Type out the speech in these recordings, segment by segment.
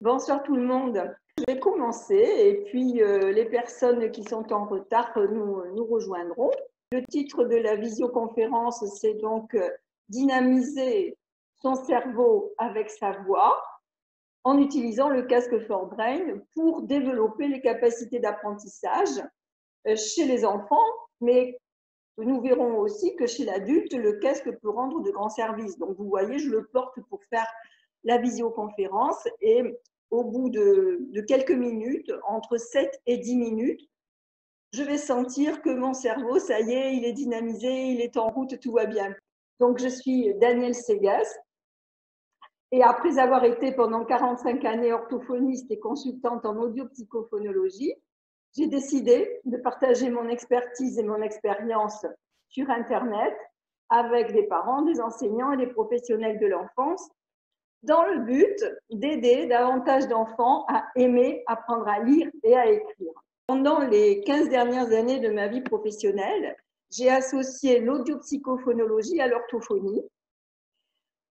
Bonsoir tout le monde. Je vais commencer et puis les personnes qui sont en retard nous rejoindront. Le titre de la visioconférence, c'est donc dynamiser son cerveau avec sa voix en utilisant le casque ForBrain pour développer les capacités d'apprentissage chez les enfants, mais nous verrons aussi que chez l'adulte, le casque peut rendre de grands services. Donc vous voyez, je le porte pour faire la visioconférence et au bout de quelques minutes, entre 7 et 10 minutes, je vais sentir que mon cerveau, ça y est, il est dynamisé, il est en route, tout va bien. Donc je suis Danielle Segas et après avoir été pendant 45 années orthophoniste et consultante en audiopsychophonologie, j'ai décidé de partager mon expertise et mon expérience sur Internet avec des parents, des enseignants et des professionnels de l'enfance dans le but d'aider davantage d'enfants à aimer, apprendre à lire et à écrire. Pendant les 15 dernières années de ma vie professionnelle, j'ai associé l'audiopsychophonologie à l'orthophonie.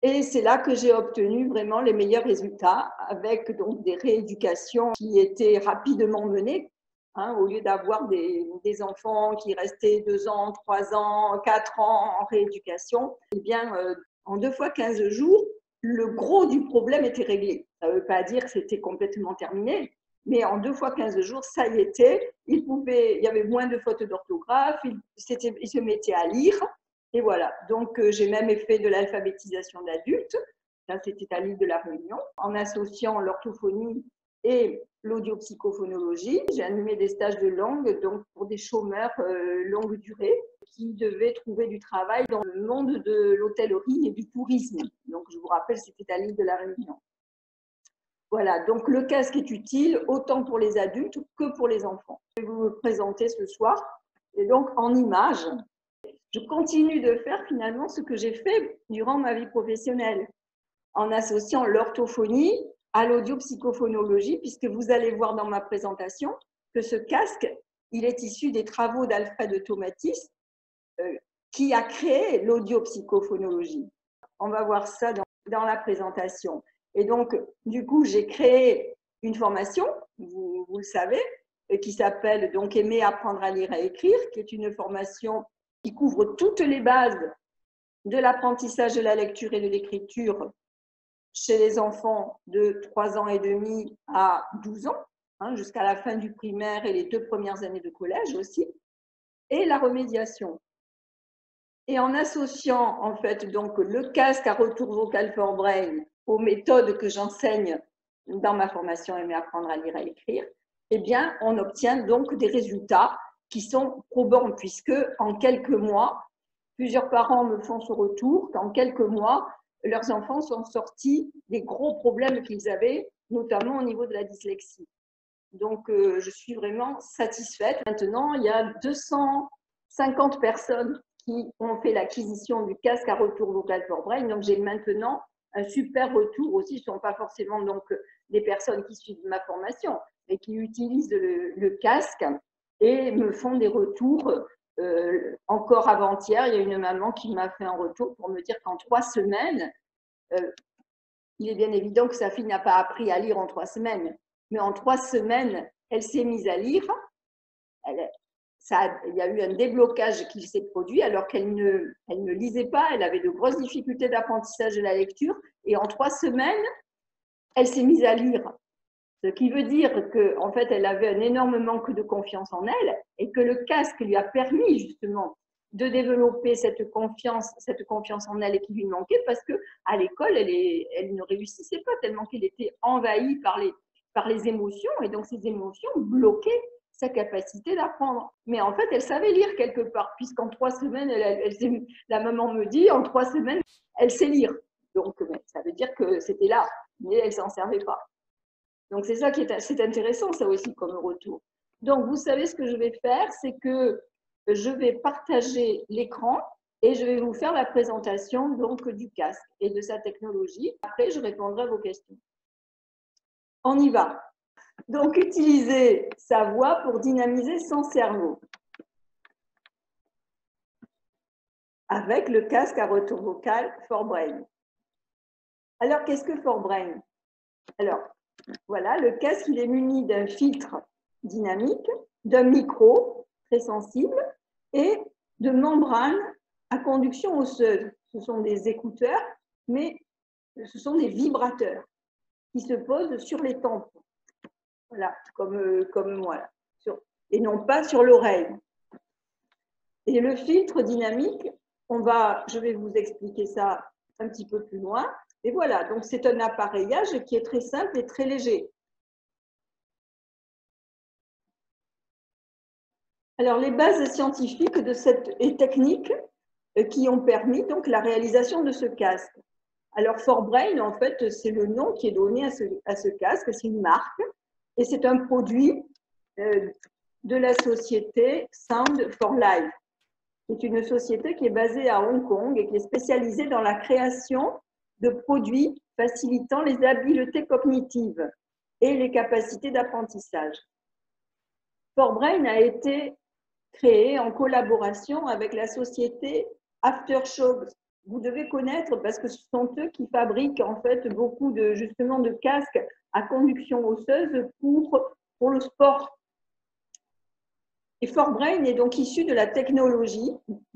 Et c'est là que j'ai obtenu vraiment les meilleurs résultats avec donc des rééducations qui étaient rapidement menées. Au lieu d'avoir des enfants qui restaient 2 ans, 3 ans, 4 ans en rééducation, eh bien, en 2 fois 15 jours, le gros du problème était réglé. Ça ne veut pas dire que c'était complètement terminé, mais en 2 fois 15 jours, ça y était. Il y avait moins de fautes d'orthographe, il se mettait à lire. Et voilà, donc j'ai même fait de l'alphabétisation d'adultes. Ça, c'était à l'île de la Réunion, en associant l'orthophonie et l'audiopsychophonologie. J'ai animé des stages de langue donc pour des chômeurs longue durée qui devaient trouver du travail dans le monde de l'hôtellerie et du tourisme. Donc, je vous rappelle, c'était à l'île de la Réunion. Voilà, donc le casque est utile autant pour les adultes que pour les enfants. Je vais vous présenter ce soir, et donc en images. Je continue de faire finalement ce que j'ai fait durant ma vie professionnelle, en associant l'orthophonie à l'audiopsychophonologie, puisque vous allez voir dans ma présentation que ce casque, il est issu des travaux d'Alfred Tomatis, qui a créé l'audiopsychophonologie. On va voir ça dans la présentation. Et donc, du coup, j'ai créé une formation, vous le savez, qui s'appelle donc Aimer, apprendre à lire et à écrire, qui est une formation qui couvre toutes les bases de l'apprentissage de la lecture et de l'écriture chez les enfants de 3 ans et demi à 12 ans, jusqu'à la fin du primaire et les 2 premières années de collège aussi, et la remédiation. Et en associant en fait donc le casque à retour vocal ForBrain aux méthodes que j'enseigne dans ma formation Aimer, apprendre à lire et à écrire, eh bien, on obtient donc des résultats qui sont probants, puisque en quelques mois, plusieurs parents me font ce retour qu'en quelques mois, leurs enfants sont sortis des gros problèmes qu'ils avaient, notamment au niveau de la dyslexie. Donc, je suis vraiment satisfaite. Maintenant, il y a 250 personnes qui ont fait l'acquisition du casque à retour vocal ForBrain. Donc, j'ai maintenant un super retour aussi. Ce ne sont pas forcément donc des personnes qui suivent ma formation, mais qui utilisent le casque et me font des retours. Encore avant-hier, il y a une maman qui m'a fait un retour pour me dire qu'en 3 semaines, il est bien évident que sa fille n'a pas appris à lire en 3 semaines, mais en 3 semaines, elle s'est mise à lire. Il y a eu un déblocage qui s'est produit alors qu'elle ne lisait pas, elle avait de grosses difficultés d'apprentissage de la lecture, et en 3 semaines, elle s'est mise à lire. Ce qui veut dire qu'en fait, elle avait un énorme manque de confiance en elle et que le casque lui a permis justement de développer cette confiance en elle qui lui manquait parce qu'à l'école, elle ne réussissait pas tellement qu'elle était envahie par les émotions et donc ces émotions bloquaient sa capacité d'apprendre. Mais en fait, elle savait lire quelque part puisqu'en 3 semaines, la maman me dit, en 3 semaines, elle sait lire. Donc, ça veut dire que c'était là, mais elle ne s'en servait pas. Donc, c'est ça qui est intéressant, ça aussi, comme retour. Donc, vous savez ce que je vais faire, c'est que je vais partager l'écran et je vais vous faire la présentation donc, du casque et de sa technologie. Après, je répondrai à vos questions. On y va. Donc, utiliser sa voix pour dynamiser son cerveau. Avec le casque à retour vocal ForBrain. Alors, qu'est-ce que ForBrain? Alors, Voilà, le casque, il est muni d'un filtre dynamique, d'un micro très sensible et de membranes à conduction osseuse. Ce sont des écouteurs, mais ce sont des vibrateurs qui se posent sur les tempes. Voilà, comme moi, et non pas sur l'oreille. Et le filtre dynamique, je vais vous expliquer ça un petit peu plus loin. Et voilà, donc c'est un appareillage qui est très simple et très léger. Alors, les bases scientifiques de cette technique qui ont permis donc la réalisation de ce casque. Alors, Forbrain, en fait, c'est le nom qui est donné à ce casque, c'est une marque, et c'est un produit de la société Sound for Life. C'est une société qui est basée à Hong Kong et qui est spécialisée dans la création de produits facilitant les habiletés cognitives et les capacités d'apprentissage. Forbrain a été créé en collaboration avec la société Aftershock. Vous devez connaître parce que ce sont eux qui fabriquent en fait beaucoup justement de casques à conduction osseuse pour le sport. Et Forbrain est donc issu de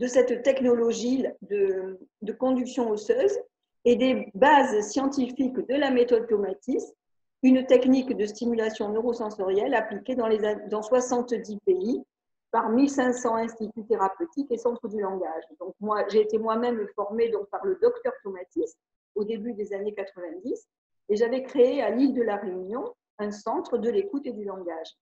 cette technologie de conduction osseuse et des bases scientifiques de la méthode Tomatis, une technique de stimulation neurosensorielle appliquée dans 70 pays par 1500 instituts thérapeutiques et centres du langage. Donc j'ai été moi-même formée donc, par le docteur Tomatis au début des années 90 et j'avais créé à l'île de la Réunion un centre de l'écoute et du langage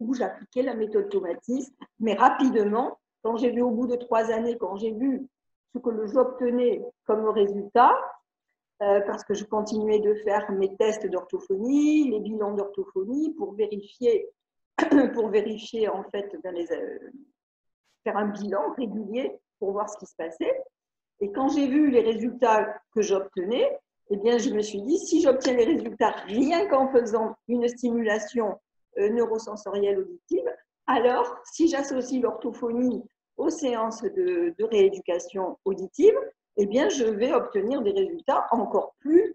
où j'appliquais la méthode Tomatis, mais rapidement, quand j'ai vu au bout de 3 années, quand j'ai vu ce que j'obtenais comme résultat, parce que je continuais de faire mes tests d'orthophonie, les bilans d'orthophonie pour vérifier en fait, faire un bilan régulier pour voir ce qui se passait. Et quand j'ai vu les résultats que j'obtenais, eh bien, je me suis dit, si j'obtiens les résultats rien qu'en faisant une stimulation neurosensorielle auditive, alors si j'associe l'orthophonie aux séances de rééducation auditive, eh bien, je vais obtenir des résultats encore plus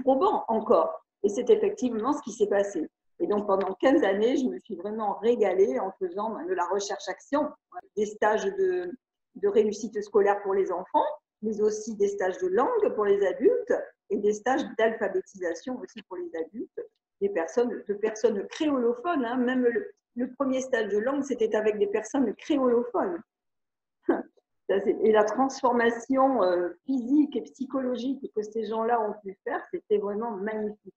probants encore. Et c'est effectivement ce qui s'est passé. Et donc, pendant 15 années, je me suis vraiment régalée en faisant de la recherche-action, des stages de réussite scolaire pour les enfants, mais aussi des stages de langue pour les adultes et des stages d'alphabétisation aussi pour les adultes, de personnes créolophones. Hein. Même le premier stage de langue, c'était avec des personnes créolophones. Et la transformation physique et psychologique que ces gens-là ont pu faire, c'était vraiment magnifique.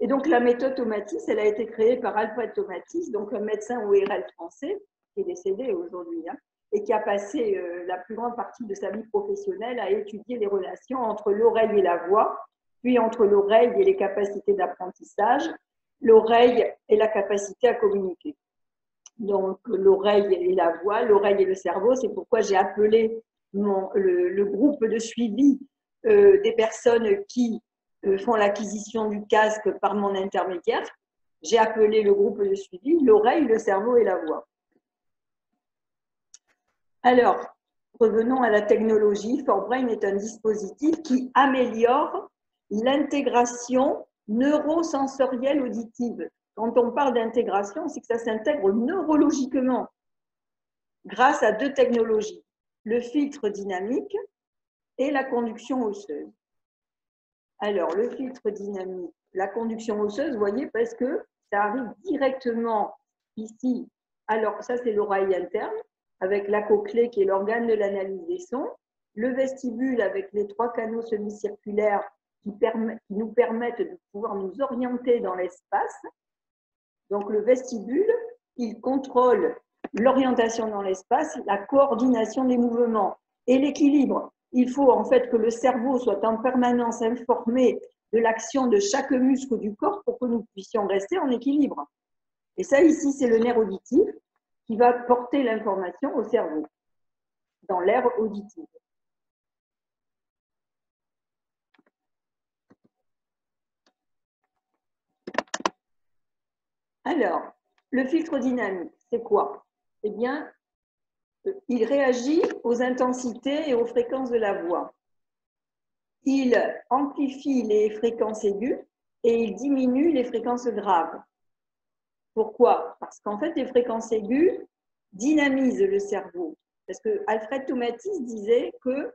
Et donc, la méthode Tomatis, elle a été créée par Alfred Tomatis, donc un médecin ORL français, qui est décédé aujourd'hui, hein, et qui a passé la plus grande partie de sa vie professionnelle à étudier les relations entre l'oreille et la voix, puis entre l'oreille et les capacités d'apprentissage, l'oreille et la capacité à communiquer. Donc, l'oreille et la voix, l'oreille et le cerveau, c'est pourquoi j'ai appelé le groupe de suivi des personnes qui font l'acquisition du casque par mon intermédiaire. J'ai appelé le groupe de suivi l'oreille, le cerveau et la voix. Alors, revenons à la technologie. Forbrain est un dispositif qui améliore l'intégration neurosensorielle auditive. Quand on parle d'intégration, c'est que ça s'intègre neurologiquement grâce à 2 technologies, le filtre dynamique et la conduction osseuse. Alors, le filtre dynamique, la conduction osseuse, vous voyez, parce que ça arrive directement ici. Alors, ça, c'est l'oreille interne, avec la cochlée qui est l'organe de l'analyse des sons, le vestibule avec les 3 canaux semi-circulaires qui nous permettent de pouvoir nous orienter dans l'espace. Donc, le vestibule, il contrôle l'orientation dans l'espace, la coordination des mouvements et l'équilibre. Il faut en fait que le cerveau soit en permanence informé de l'action de chaque muscle du corps pour que nous puissions rester en équilibre. Et ça, ici, c'est le nerf auditif qui va porter l'information au cerveau, dans l'aire auditive. Alors, le filtre dynamique, c'est quoi? Eh bien, il réagit aux intensités et aux fréquences de la voix. Il amplifie les fréquences aiguës et il diminue les fréquences graves. Pourquoi? Parce qu'en fait, les fréquences aiguës dynamisent le cerveau. Parce que Alfred Tomatis disait que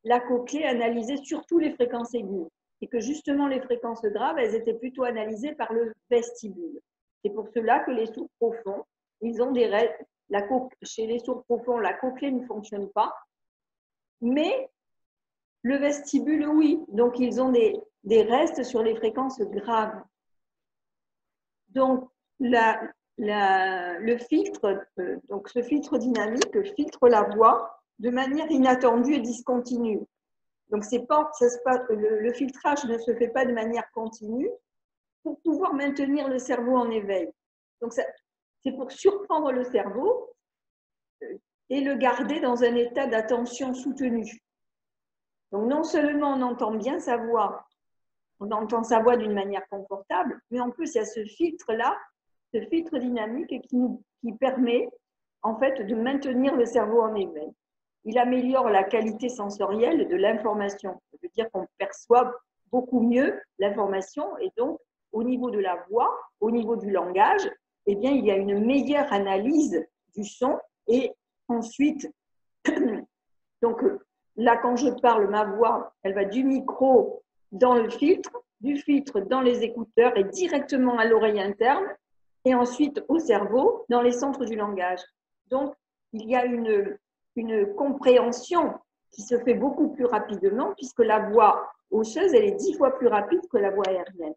la cochlée analysait surtout les fréquences aiguës et que justement les fréquences graves, elles étaient plutôt analysées par le vestibule. C'est pour cela que les sourds profonds, ils ont des restes. Chez les sourds profonds, la cochlée ne fonctionne pas, mais le vestibule, oui. Donc, ils ont des restes sur les fréquences graves. Donc, le filtre, donc ce filtre dynamique filtre la voix de manière inattendue et discontinue. Donc, le filtrage ne se fait pas de manière continue pour pouvoir maintenir le cerveau en éveil. Donc, c'est pour surprendre le cerveau et le garder dans un état d'attention soutenue. Donc, non seulement on entend bien sa voix, on entend sa voix d'une manière confortable, mais en plus, il y a ce filtre-là, ce filtre dynamique qui permet en fait de maintenir le cerveau en éveil. Il améliore la qualité sensorielle de l'information. Ça veut dire qu'on perçoit beaucoup mieux l'information et donc au niveau de la voix, au niveau du langage, eh bien, il y a une meilleure analyse du son et ensuite, donc là, quand je parle, ma voix, elle va du micro dans le filtre, du filtre dans les écouteurs et directement à l'oreille interne et ensuite au cerveau dans les centres du langage. Donc, il y a une compréhension qui se fait beaucoup plus rapidement puisque la voix osseuse, elle est 10 fois plus rapide que la voix aérienne.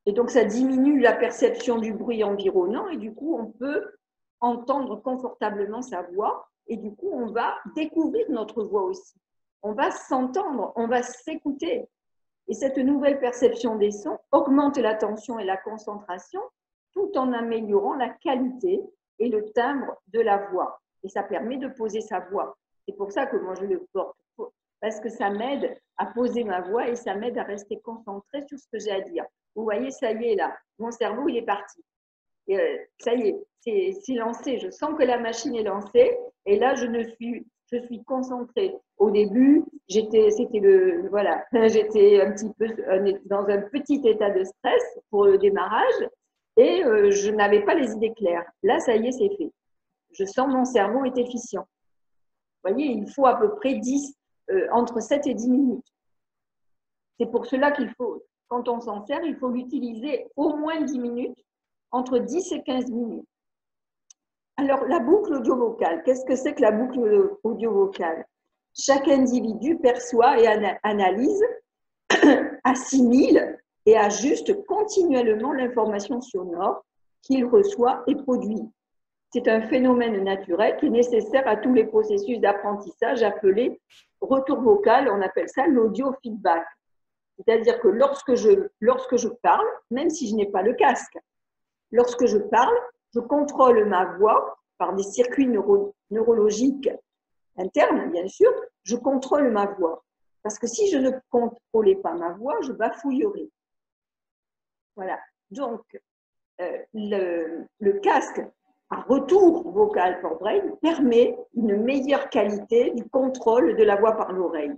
Et donc, ça diminue la perception du bruit environnant et du coup, on peut entendre confortablement sa voix et du coup, on va découvrir notre voix aussi. On va s'entendre, on va s'écouter. Et cette nouvelle perception des sons augmente l'attention et la concentration tout en améliorant la qualité et le timbre de la voix. Et ça permet de poser sa voix. C'est pour ça que moi, je le porte. Parce que ça m'aide à poser ma voix et ça m'aide à rester concentrée sur ce que j'ai à dire. Vous voyez, ça y est là, mon cerveau, il est parti. Ça y est, c'est lancé. Je sens que la machine est lancée et là, je suis concentrée. Au début, j'étais un petit peu dans un petit état de stress pour le démarrage et je n'avais pas les idées claires. Là, ça y est, c'est fait. Je sens mon cerveau est efficient. Vous voyez, il faut à peu près entre 7 et 10 minutes. C'est pour cela qu'il faut, quand on s'en sert, il faut l'utiliser au moins 10 minutes, entre 10 et 15 minutes. Alors, la boucle audio-vocale, qu'est-ce que c'est que la boucle audio-vocale? Chaque individu perçoit et analyse, assimile et ajuste continuellement l'information sonore qu'il reçoit et produit. C'est un phénomène naturel qui est nécessaire à tous les processus d'apprentissage appelés retour vocal, on appelle ça l'audio-feedback. C'est-à-dire que lorsque je parle, même si je n'ai pas le casque, lorsque je parle, je contrôle ma voix par des circuits neurologiques internes, bien sûr, je contrôle ma voix. Parce que si je ne contrôlais pas ma voix, je bafouillerais. Voilà. Donc, le casque à retour vocal for brain permet une meilleure qualité du contrôle de la voix par l'oreille.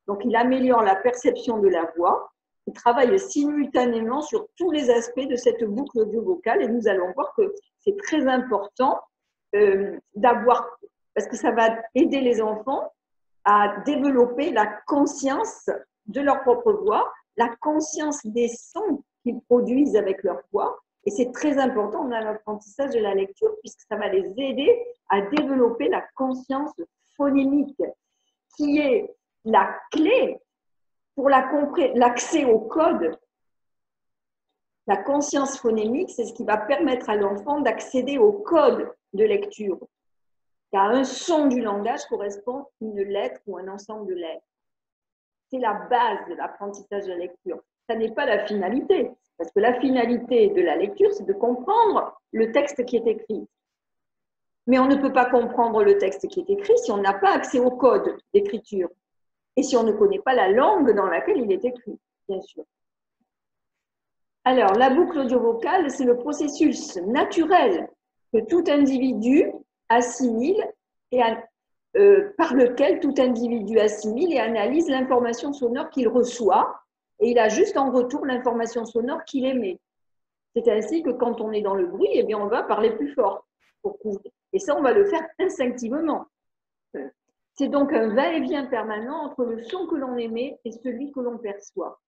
Donc, il améliore la perception de la voix. Il travaille simultanément sur tous les aspects de cette boucle audio-vocale et nous allons voir que c'est très important d'avoir, parce que ça va aider les enfants à développer la conscience de leur propre voix, la conscience des sons qu'ils produisent avec leur voix. Et c'est très important dans l'apprentissage de la lecture puisque ça va les aider à développer la conscience phonémique qui est la clé pour l'accès au code. La conscience phonémique, c'est ce qui va permettre à l'enfant d'accéder au code de lecture. Car un son du langage correspond à une lettre ou un ensemble de lettres. C'est la base de l'apprentissage de la lecture. Ça n'est pas la finalité, parce que la finalité de la lecture, c'est de comprendre le texte qui est écrit. Mais on ne peut pas comprendre le texte qui est écrit si on n'a pas accès au code d'écriture. Et si on ne connaît pas la langue dans laquelle il est écrit, bien sûr. Alors, la boucle audio-vocale, c'est le processus naturel que tout individu assimile par lequel tout individu assimile et analyse l'information sonore qu'il reçoit, et il a juste en retour l'information sonore qu'il émet. C'est ainsi que quand on est dans le bruit, eh bien, on va parler plus fort pour couvrir. Et ça, on va le faire instinctivement. C'est donc un va-et-vient permanent entre le son que l'on émet et celui que l'on perçoit.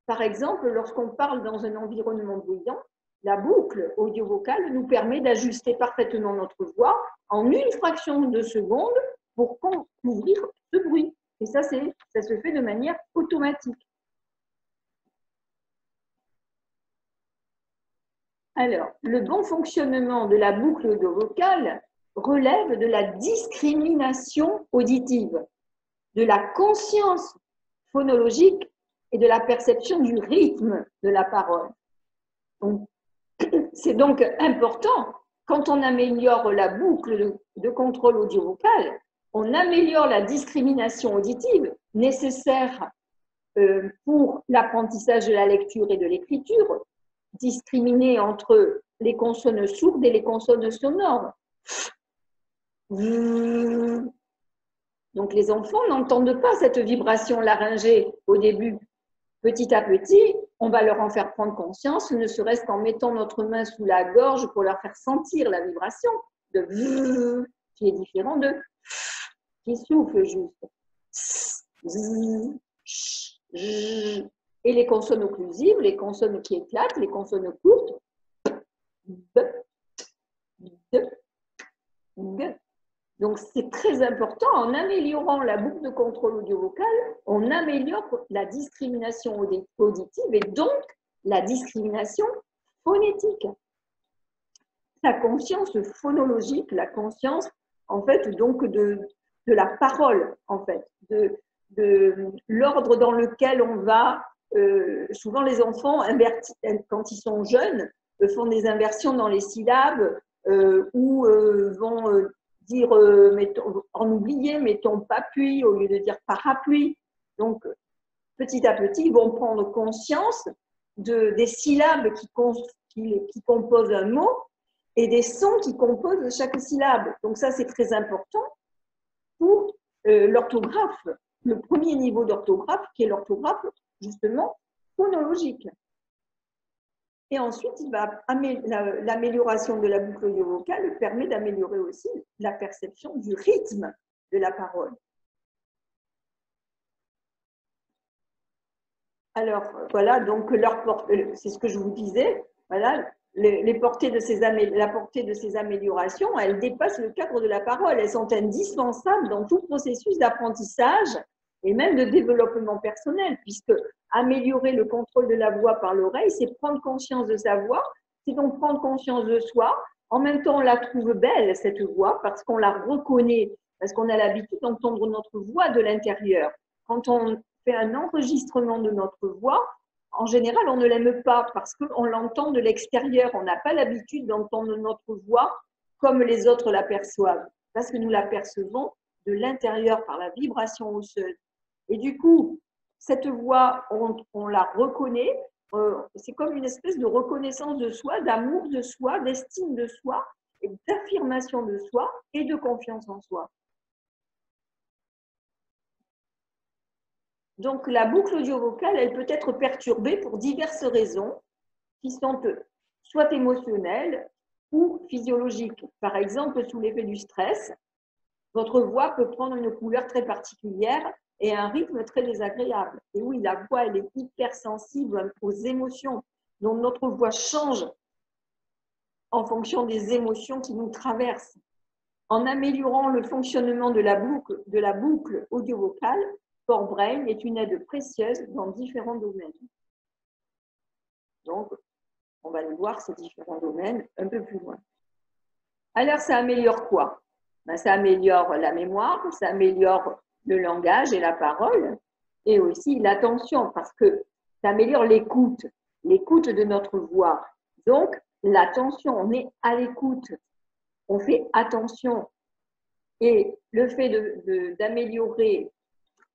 Par exemple, lorsqu'on parle dans un environnement bruyant, la boucle audio-vocale nous permet d'ajuster parfaitement notre voix en une fraction de seconde pour couvrir ce bruit. Et ça se fait de manière automatique. Alors, le bon fonctionnement de la boucle audio-vocale relève de la discrimination auditive, de la conscience phonologique et de la perception du rythme de la parole. C'est donc important, quand on améliore la boucle de contrôle audio-vocal, on améliore la discrimination auditive nécessaire pour l'apprentissage de la lecture et de l'écriture, discriminer entre les consonnes sourdes et les consonnes sonores. Donc les enfants n'entendent pas cette vibration laryngée au début. Petit à petit, on va leur en faire prendre conscience, ne serait-ce qu'en mettant notre main sous la gorge pour leur faire sentir la vibration de qui est différent de qui souffle juste. Et les consonnes occlusives, les consonnes qui éclatent, les consonnes courtes. Donc, c'est très important, en améliorant la boucle de contrôle audio-vocal, on améliore la discrimination auditive et donc la discrimination phonétique. La conscience phonologique, la conscience, en fait, donc de la parole, en fait, de l'ordre dans lequel on va, souvent les enfants, quand ils sont jeunes, font des inversions dans les syllabes ou vont dire en oublier, mettons papui au lieu de dire parapluie. Donc, petit à petit, ils vont prendre conscience des syllabes qui composent un mot et des sons qui composent chaque syllabe. Donc ça, c'est très important pour l'orthographe, le premier niveau d'orthographe, qui est l'orthographe, justement, phonologique. Et ensuite, l'amélioration de la boucle audio-vocale permet d'améliorer aussi la perception du rythme de la parole. Alors, voilà, donc c'est ce que je vous disais, voilà, la portée de ces améliorations, elles dépassent le cadre de la parole, elles sont indispensables dans tout processus d'apprentissage et même de développement personnel, puisque améliorer le contrôle de la voix par l'oreille, c'est prendre conscience de sa voix, c'est donc prendre conscience de soi. En même temps, on la trouve belle, cette voix, parce qu'on la reconnaît, parce qu'on a l'habitude d'entendre notre voix de l'intérieur. Quand on fait un enregistrement de notre voix, en général, on ne l'aime pas parce qu'on l'entend de l'extérieur. On n'a pas l'habitude d'entendre notre voix comme les autres l'aperçoivent, parce que nous l'apercevons de l'intérieur par la vibration osseuse. Et du coup, cette voix, on la reconnaît, c'est comme une espèce de reconnaissance de soi, d'amour de soi, d'estime de soi, et d'affirmation de soi et de confiance en soi. Donc, la boucle audio-vocale, elle peut être perturbée pour diverses raisons qui sont soit émotionnelles ou physiologiques. Par exemple, sous l'effet du stress, votre voix peut prendre une couleur très particulière et un rythme très désagréable. Et oui, la voix, elle est hypersensible aux émotions. Donc, notre voix change en fonction des émotions qui nous traversent. En améliorant le fonctionnement de la boucle audio-vocale, ForBrain est une aide précieuse dans différents domaines. Donc, on va aller voir ces différents domaines un peu plus loin. Alors, ça améliore quoi? Ben, ça améliore la mémoire, ça améliore le langage et la parole, et aussi l'attention, parce que ça améliore l'écoute de notre voix. Donc, l'attention, on est à l'écoute, on fait attention. Et le fait d'améliorer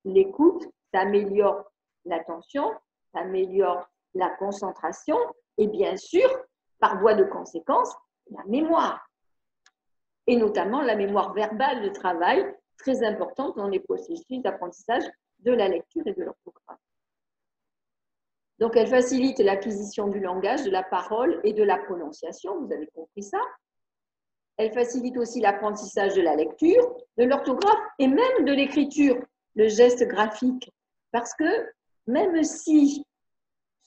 l'écoute, ça améliore l'attention, ça améliore la concentration et bien sûr, par voie de conséquence, la mémoire. et notamment la mémoire verbale de travail, très importante dans les processus d'apprentissage de la lecture et de l'orthographe. Donc, elle facilite l'acquisition du langage, de la parole et de la prononciation, vous avez compris ça. Elle facilite aussi l'apprentissage de la lecture, de l'orthographe et même de l'écriture, le geste graphique. Parce que même si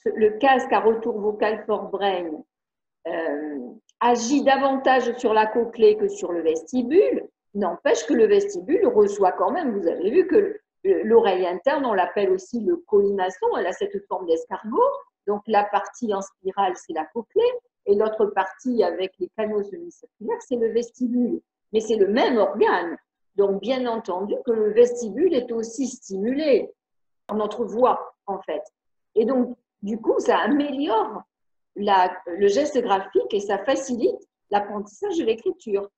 le casque à retour vocal ForBrain agit davantage sur la cochlée que sur le vestibule, n'empêche que le vestibule reçoit quand même, vous avez vu que l'oreille interne, on l'appelle aussi le colimaçon, elle a cette forme d'escargot, donc la partie en spirale, c'est la cochlée, et l'autre partie avec les canaux semi-circulaires, c'est le vestibule. Mais c'est le même organe, donc bien entendu que le vestibule est aussi stimulé par notre voix, en fait. Et donc, du coup, ça améliore le geste graphique et ça facilite l'apprentissage de l'écriture.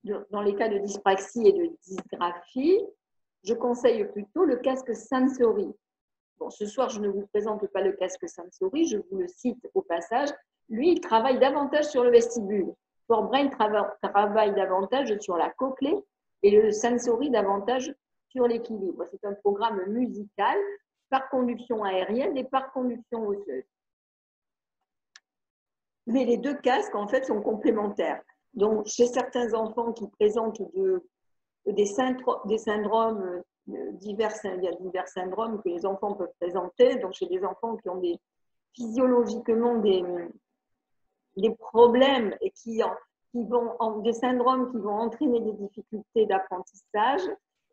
Dans les cas de dyspraxie et de dysgraphie, je conseille plutôt le casque Sensory. Bon, ce soir, je ne vous présente pas le casque Sensory, je vous le cite au passage. Lui, il travaille davantage sur le vestibule. ForBrain travaille davantage sur la cochlée et le Sensory davantage sur l'équilibre. C'est un programme musical par conduction aérienne et par conduction osseuse. Mais les deux casques, en fait, sont complémentaires. Donc, chez certains enfants qui présentent des syndromes divers, il y a divers syndromes que les enfants peuvent présenter. Donc, chez des enfants qui ont physiologiquement des problèmes et des syndromes qui vont entraîner des difficultés d'apprentissage,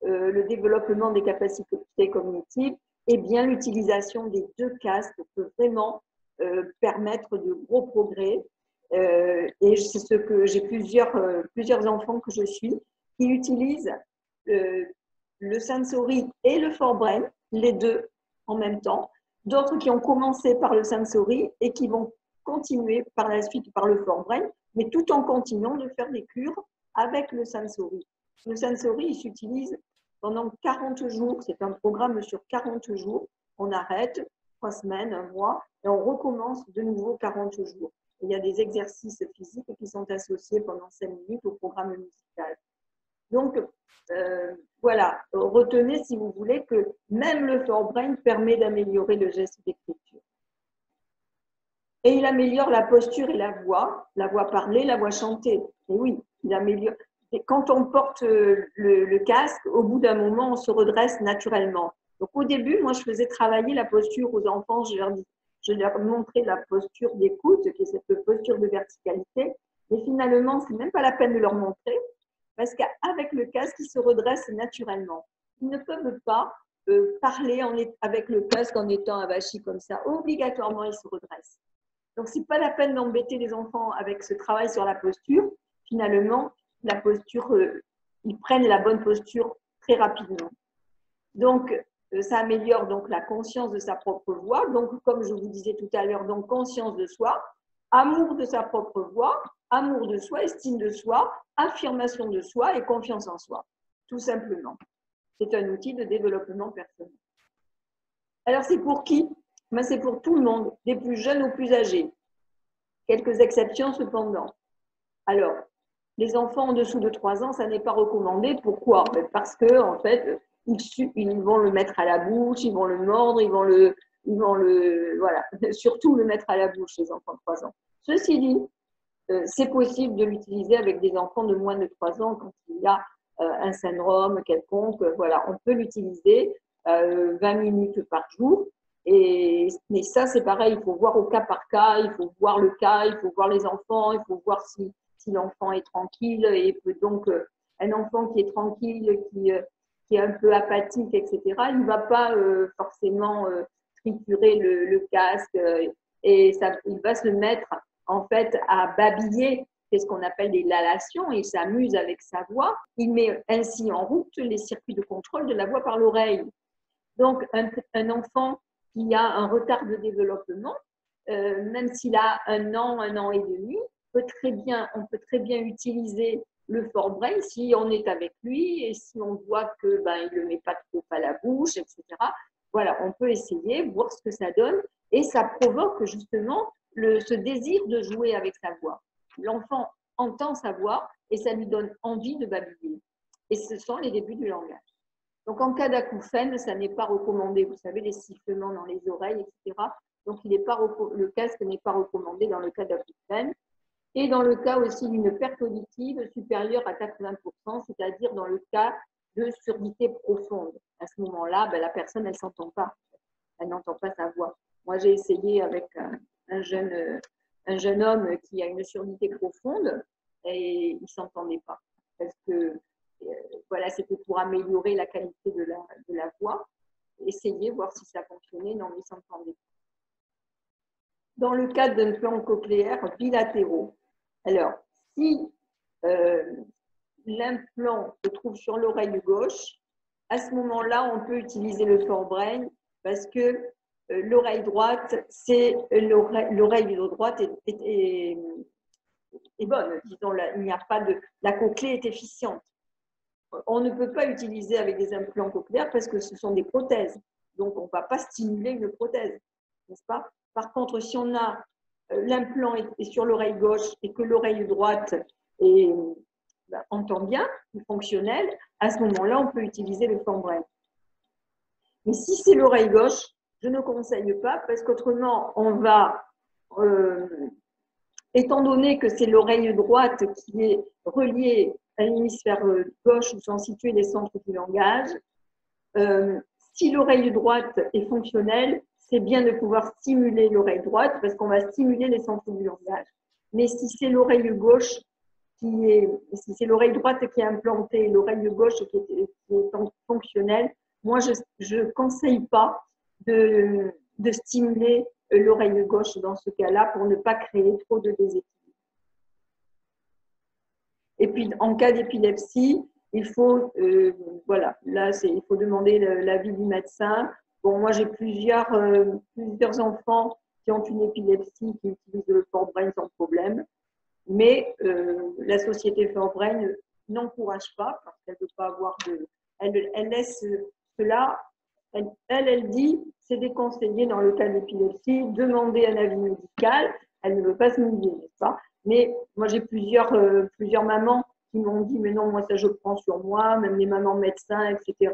le développement des capacités cognitives, et bien l'utilisation des deux casques peut vraiment permettre de gros progrès. Et c'est ce que j'ai plusieurs enfants que je suis qui utilisent le Sensory et le ForBrain, les deux en même temps. D'autres qui ont commencé par le Sensory et qui vont continuer par la suite par le ForBrain, mais tout en continuant de faire des cures avec le Sensory. Le Sensory, il s'utilise pendant 40 jours. C'est un programme sur 40 jours. On arrête 3 semaines, 1 mois, et on recommence de nouveau 40 jours. Et il y a des exercices physiques qui sont associés pendant 5 minutes au programme musical. Donc, voilà, retenez si vous voulez que même le ForBrain permet d'améliorer le geste d'écriture. Et il améliore la posture et la voix parlée, la voix chantée. Et oui, il améliore. Et quand on porte le casque, au bout d'un moment, on se redresse naturellement. Donc au début, moi, je faisais travailler la posture aux enfants. Je leur montrais la posture d'écoute, qui est cette posture de verticalité. Mais finalement, ce n'est même pas la peine de leur montrer, parce qu'avec le casque, ils se redressent naturellement. Ils ne peuvent pas parler avec le casque en étant avachis comme ça. Obligatoirement, ils se redressent. Donc, ce n'est pas la peine d'embêter les enfants avec ce travail sur la posture. Finalement, la posture, ils prennent la bonne posture très rapidement. Donc, ça améliore donc la conscience de sa propre voix. Donc, comme je vous disais tout à l'heure, donc conscience de soi, amour de sa propre voix, amour de soi, estime de soi, affirmation de soi et confiance en soi, tout simplement. C'est un outil de développement personnel. Alors, c'est pour qui? Ben, c'est pour tout le monde, des plus jeunes aux plus âgés. Quelques exceptions cependant. Alors, les enfants en dessous de 3 ans, ça n'est pas recommandé. Pourquoi? Parce que, en fait, ils vont le mettre à la bouche, ils vont le mordre, ils vont voilà, surtout le mettre à la bouche, les enfants de 3 ans. Ceci dit, c'est possible de l'utiliser avec des enfants de moins de 3 ans quand il y a un syndrome quelconque. Voilà, on peut l'utiliser 20 minutes par jour. Mais ça, c'est pareil, il faut voir au cas par cas, il faut voir le cas, il faut voir les enfants, il faut voir si l'enfant est tranquille. Et donc, un enfant qui est tranquille, qui est un peu apathique, etc., il ne va pas forcément triturer le casque et il va se mettre en fait à babiller. C'est ce qu'on appelle des lalations. Il s'amuse avec sa voix. Il met ainsi en route les circuits de contrôle de la voix par l'oreille. Donc, un enfant qui a un retard de développement, même s'il a 1 an et demi, on peut très bien utiliser le ForBrain si on est avec lui et si on voit que il ne le met pas trop à la bouche, etc. Voilà, on peut essayer, voir ce que ça donne et ça provoque justement ce désir de jouer avec sa voix. L'enfant entend sa voix et ça lui donne envie de babiller. Et ce sont les débuts du langage. Donc, en cas d'acouphène, ça n'est pas recommandé. Vous savez, les sifflements dans les oreilles, etc. Donc, le casque n'est pas recommandé dans le cas d'acouphène. Et dans le cas aussi d'une perte auditive supérieure à 80%, c'est-à-dire dans le cas de surdité profonde. À ce moment-là, la personne, elle ne s'entend pas. Elle n'entend pas sa voix. Moi, j'ai essayé avec un jeune homme qui a une surdité profonde et il ne s'entendait pas. Parce que voilà, c'était pour améliorer la qualité de la voix. Essayer, voir si ça fonctionnait. Non, mais il ne s'entendait pas. Dans le cas d'implants cochléaires bilatéraux, alors, si l'implant se trouve sur l'oreille gauche, à ce moment-là, on peut utiliser le fort-brain parce que l'oreille droite, l'oreille droite est bonne. Disons, il n'y a pas de, la cochlée est efficiente. On ne peut pas utiliser avec des implants cochléaires parce que ce sont des prothèses. Donc, on ne va pas stimuler une prothèse, n'est-ce pas? Par contre, si on a l'implant est sur l'oreille gauche et que l'oreille droite entend bien, est fonctionnelle, à ce moment-là, on peut utiliser le fort-brain. Mais si c'est l'oreille gauche, je ne conseille pas parce qu'autrement, on va, étant donné que c'est l'oreille droite qui est reliée à l'hémisphère gauche où sont situés les centres du langage, si l'oreille droite est fonctionnelle, c'est bien de pouvoir stimuler l'oreille droite parce qu'on va stimuler les centres du langage. Mais si c'est l'oreille gauche si c'est l'oreille droite qui est implantée et l'oreille gauche qui est fonctionnelle, moi je ne conseille pas de stimuler l'oreille gauche dans ce cas-là pour ne pas créer trop de déséquilibre. Et puis en cas d'épilepsie, il faut, voilà, là il faut demander l'avis du médecin. Bon, moi, j'ai plusieurs enfants qui ont une épilepsie qui utilisent le fort-brain sans problème. Mais la société fort-brain n'encourage pas parce qu'elle ne veut pas avoir de… Elle laisse cela. Elle dit c'est déconseillé dans le cas d'épilepsie, demander un avis médical. Elle ne veut pas se mouiller, n'est-ce pas? Mais moi, j'ai plusieurs mamans qui m'ont dit mais non, moi, ça, je prends sur moi, même les mamans médecins, etc.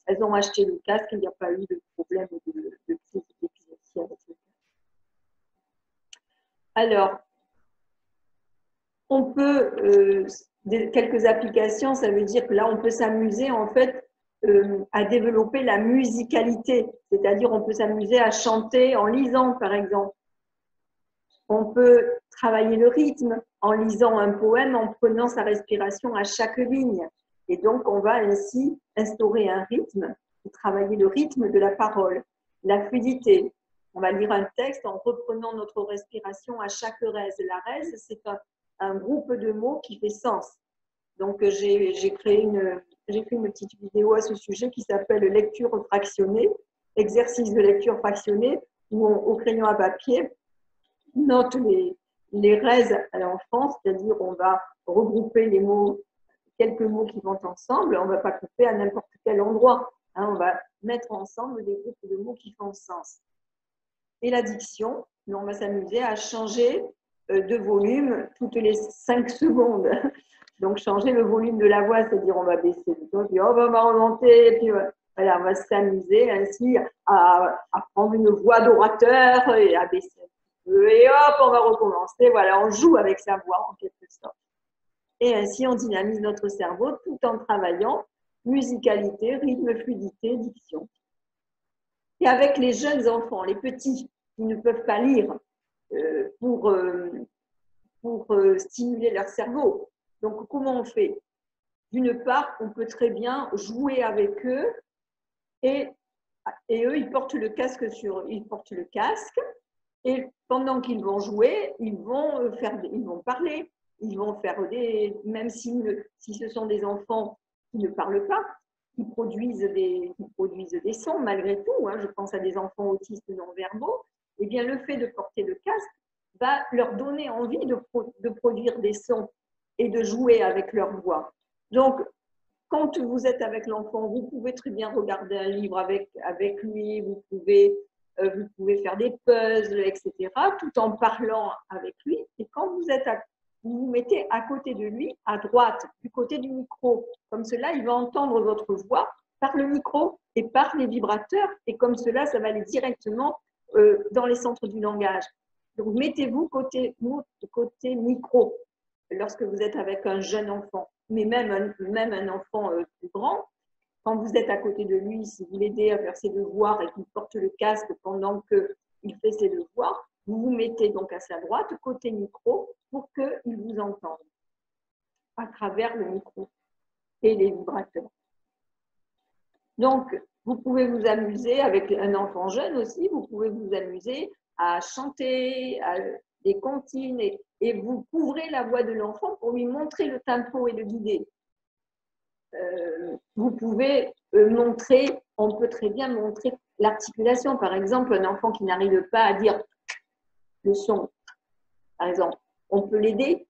Elles ont acheté le casque, il n'y a pas eu de problème de crise d'épilepsie avec le casque. Alors, on peut, quelques applications, ça veut dire que là, on peut s'amuser en fait à développer la musicalité, c'est-à-dire on peut s'amuser à chanter en lisant, par exemple. On peut travailler le rythme en lisant un poème, en prenant sa respiration à chaque ligne. Et donc, on va ainsi instaurer un rythme et travailler le rythme de la parole, la fluidité. On va lire un texte en reprenant notre respiration à chaque rèse. La rèse, c'est un groupe de mots qui fait sens. Donc, j'ai fait une petite vidéo à ce sujet qui s'appelle lecture fractionnée, exercice de lecture fractionnée, où au crayon à papier, note les rèses à l'enfant, c'est-à-dire on va regrouper les mots, quelques mots qui vont ensemble, on ne va pas couper à n'importe quel endroit, hein, on va mettre ensemble des groupes de mots qui font sens. Et la diction, on va s'amuser à changer de volume toutes les 5 secondes. Donc, changer le volume de la voix, c'est-à-dire on va baisser le ton, puis on va remonter, et puis voilà, on va s'amuser ainsi à prendre une voix d'orateur et à baisser un petit peu. Et hop, on va recommencer. Voilà, on joue avec sa voix en quelque sorte. Et ainsi, on dynamise notre cerveau tout en travaillant musicalité, rythme, fluidité, diction. Et avec les jeunes enfants, les petits qui ne peuvent pas lire pour stimuler leur cerveau. Donc, comment on fait? D'une part, on peut très bien jouer avec eux et eux, ils portent le casque et pendant qu'ils vont jouer, ils vont parler, ils vont faire même si ce sont des enfants qui ne parlent pas, qui produisent des sons malgré tout, hein, je pense à des enfants autistes non-verbaux, eh bien le fait de porter le casque va leur donner envie de produire des sons et de jouer avec leur voix. Donc, quand vous êtes avec l'enfant, vous pouvez très bien regarder un livre avec lui, vous pouvez faire des puzzles, etc., tout en parlant avec lui. Et quand vous êtes vous vous mettez à côté de lui, à droite, du côté du micro. Comme cela, il va entendre votre voix par le micro et par les vibrateurs. Et comme cela, ça va aller directement dans les centres du langage. Donc, mettez-vous côté micro lorsque vous êtes avec un jeune enfant, mais même un enfant plus grand. Quand vous êtes à côté de lui, si vous l'aidez à faire ses devoirs et qu'il porte le casque pendant qu'il fait ses devoirs, vous vous mettez donc à sa droite, côté micro, pour qu'il vous entende à travers le micro et les vibrateurs. Donc, vous pouvez vous amuser avec un enfant jeune aussi, vous pouvez vous amuser à chanter, à des comptines et vous couvrez la voix de l'enfant pour lui montrer le tempo et le guider. Vous pouvez montrer, on peut très bien montrer l'articulation. Par exemple, un enfant qui n'arrive pas à dire le son, par exemple, on peut l'aider.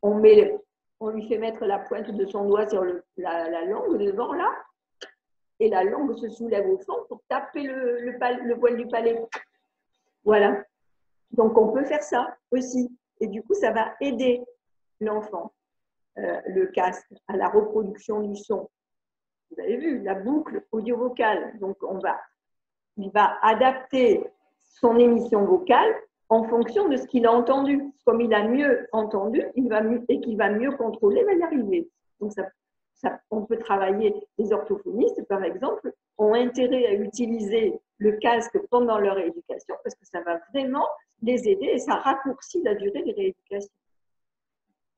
On lui fait mettre la pointe de son doigt sur la langue devant là, et la langue se soulève au fond pour taper le poil du palais. Voilà. Donc, on peut faire ça aussi. Et du coup, ça va aider l'enfant, le casque, à la reproduction du son. Vous avez vu, la boucle audio-vocale. Donc, il va adapter son émission vocale en fonction de ce qu'il a entendu. Comme il a mieux entendu et qu'il va mieux contrôler, il va y arriver. Donc, on peut travailler. Les orthophonistes, par exemple, ont intérêt à utiliser le casque pendant leur rééducation parce que ça va vraiment les aider et ça raccourcit la durée des rééducations.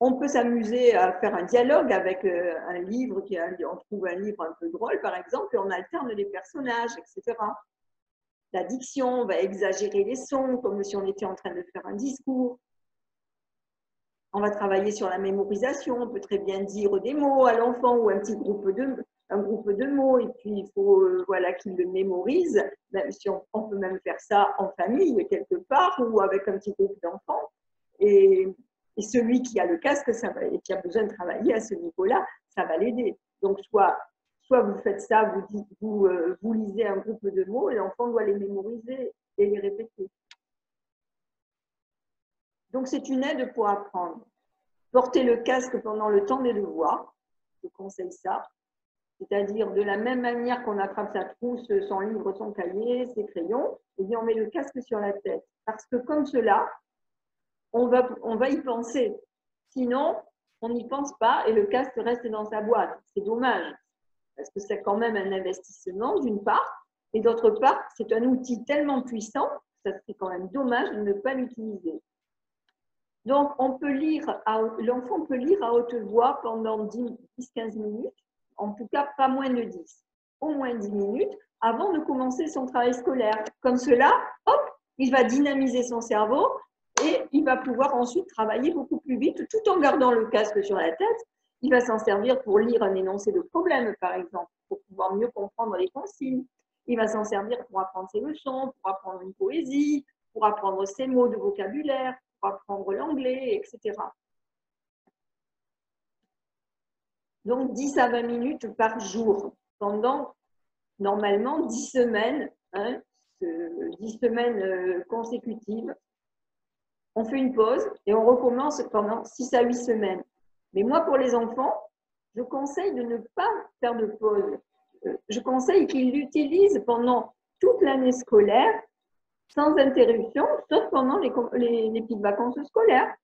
On peut s'amuser à faire un dialogue avec un livre, on trouve un livre un peu drôle, par exemple, et on alterne les personnages, etc. La diction, on va exagérer les sons, comme si on était en train de faire un discours. On va travailler sur la mémorisation, on peut très bien dire des mots à l'enfant ou un groupe de mots, et puis il faut voilà, qu'il le mémorise, même si on peut même faire ça en famille quelque part ou avec un petit groupe d'enfants. Et celui qui a le casque et qui a besoin de travailler à ce niveau-là, ça va l'aider. Donc, soit vous faites ça, vous lisez un groupe de mots et l'enfant doit les mémoriser et les répéter. Donc, c'est une aide pour apprendre. Porter le casque pendant le temps des devoirs, je conseille ça. C'est-à-dire, de la même manière qu'on attrape sa trousse, son livre, son cahier, ses crayons, eh bien, on met le casque sur la tête. Parce que comme cela, on va y penser. Sinon, on n'y pense pas et le casque reste dans sa boîte. C'est dommage, parce que c'est quand même un investissement d'une part, et d'autre part, c'est un outil tellement puissant, ça serait quand même dommage de ne pas l'utiliser. Donc, l'enfant peut lire à haute voix pendant 10-15 minutes, en tout cas pas moins de 10, au moins 10 minutes, avant de commencer son travail scolaire. Comme cela, hop, il va dynamiser son cerveau et il va pouvoir ensuite travailler beaucoup plus vite tout en gardant le casque sur la tête. Il va s'en servir pour lire un énoncé de problème, par exemple, pour pouvoir mieux comprendre les consignes. Il va s'en servir pour apprendre ses leçons, pour apprendre une poésie, pour apprendre ses mots de vocabulaire, pour apprendre l'anglais, etc. Donc, 10 à 20 minutes par jour, pendant normalement 10 semaines, 10 semaines consécutives. On fait une pause et on recommence pendant 6 à 8 semaines. Mais moi, pour les enfants, je conseille de ne pas faire de pause. Je conseille qu'ils l'utilisent pendant toute l'année scolaire, sans interruption, sauf pendant les petites vacances scolaires.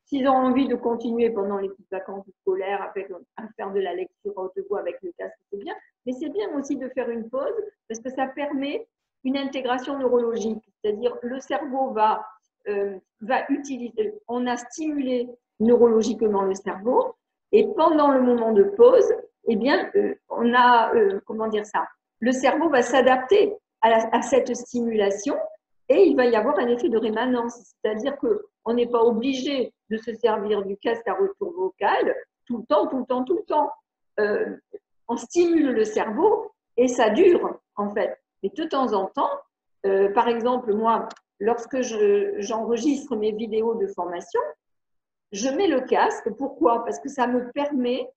S'ils ont envie de continuer pendant les petites vacances scolaires à faire de la lecture à haute voix avec le casque, c'est bien. Mais c'est bien aussi de faire une pause parce que ça permet une intégration neurologique. C'est-à-dire le cerveau va utiliser, on a stimulé neurologiquement le cerveau et pendant le moment de pause, eh bien, on a, comment dire ça, le cerveau va s'adapter à cette stimulation et il va y avoir un effet de rémanence. C'est-à-dire qu'on n'est pas obligé de se servir du casque à retour vocal tout le temps, tout le temps, tout le temps. On stimule le cerveau et ça dure, en fait. Mais de temps en temps, par exemple, moi, lorsque j'enregistre mes vidéos de formation, je mets le casque. Pourquoi? Parce que ça me permet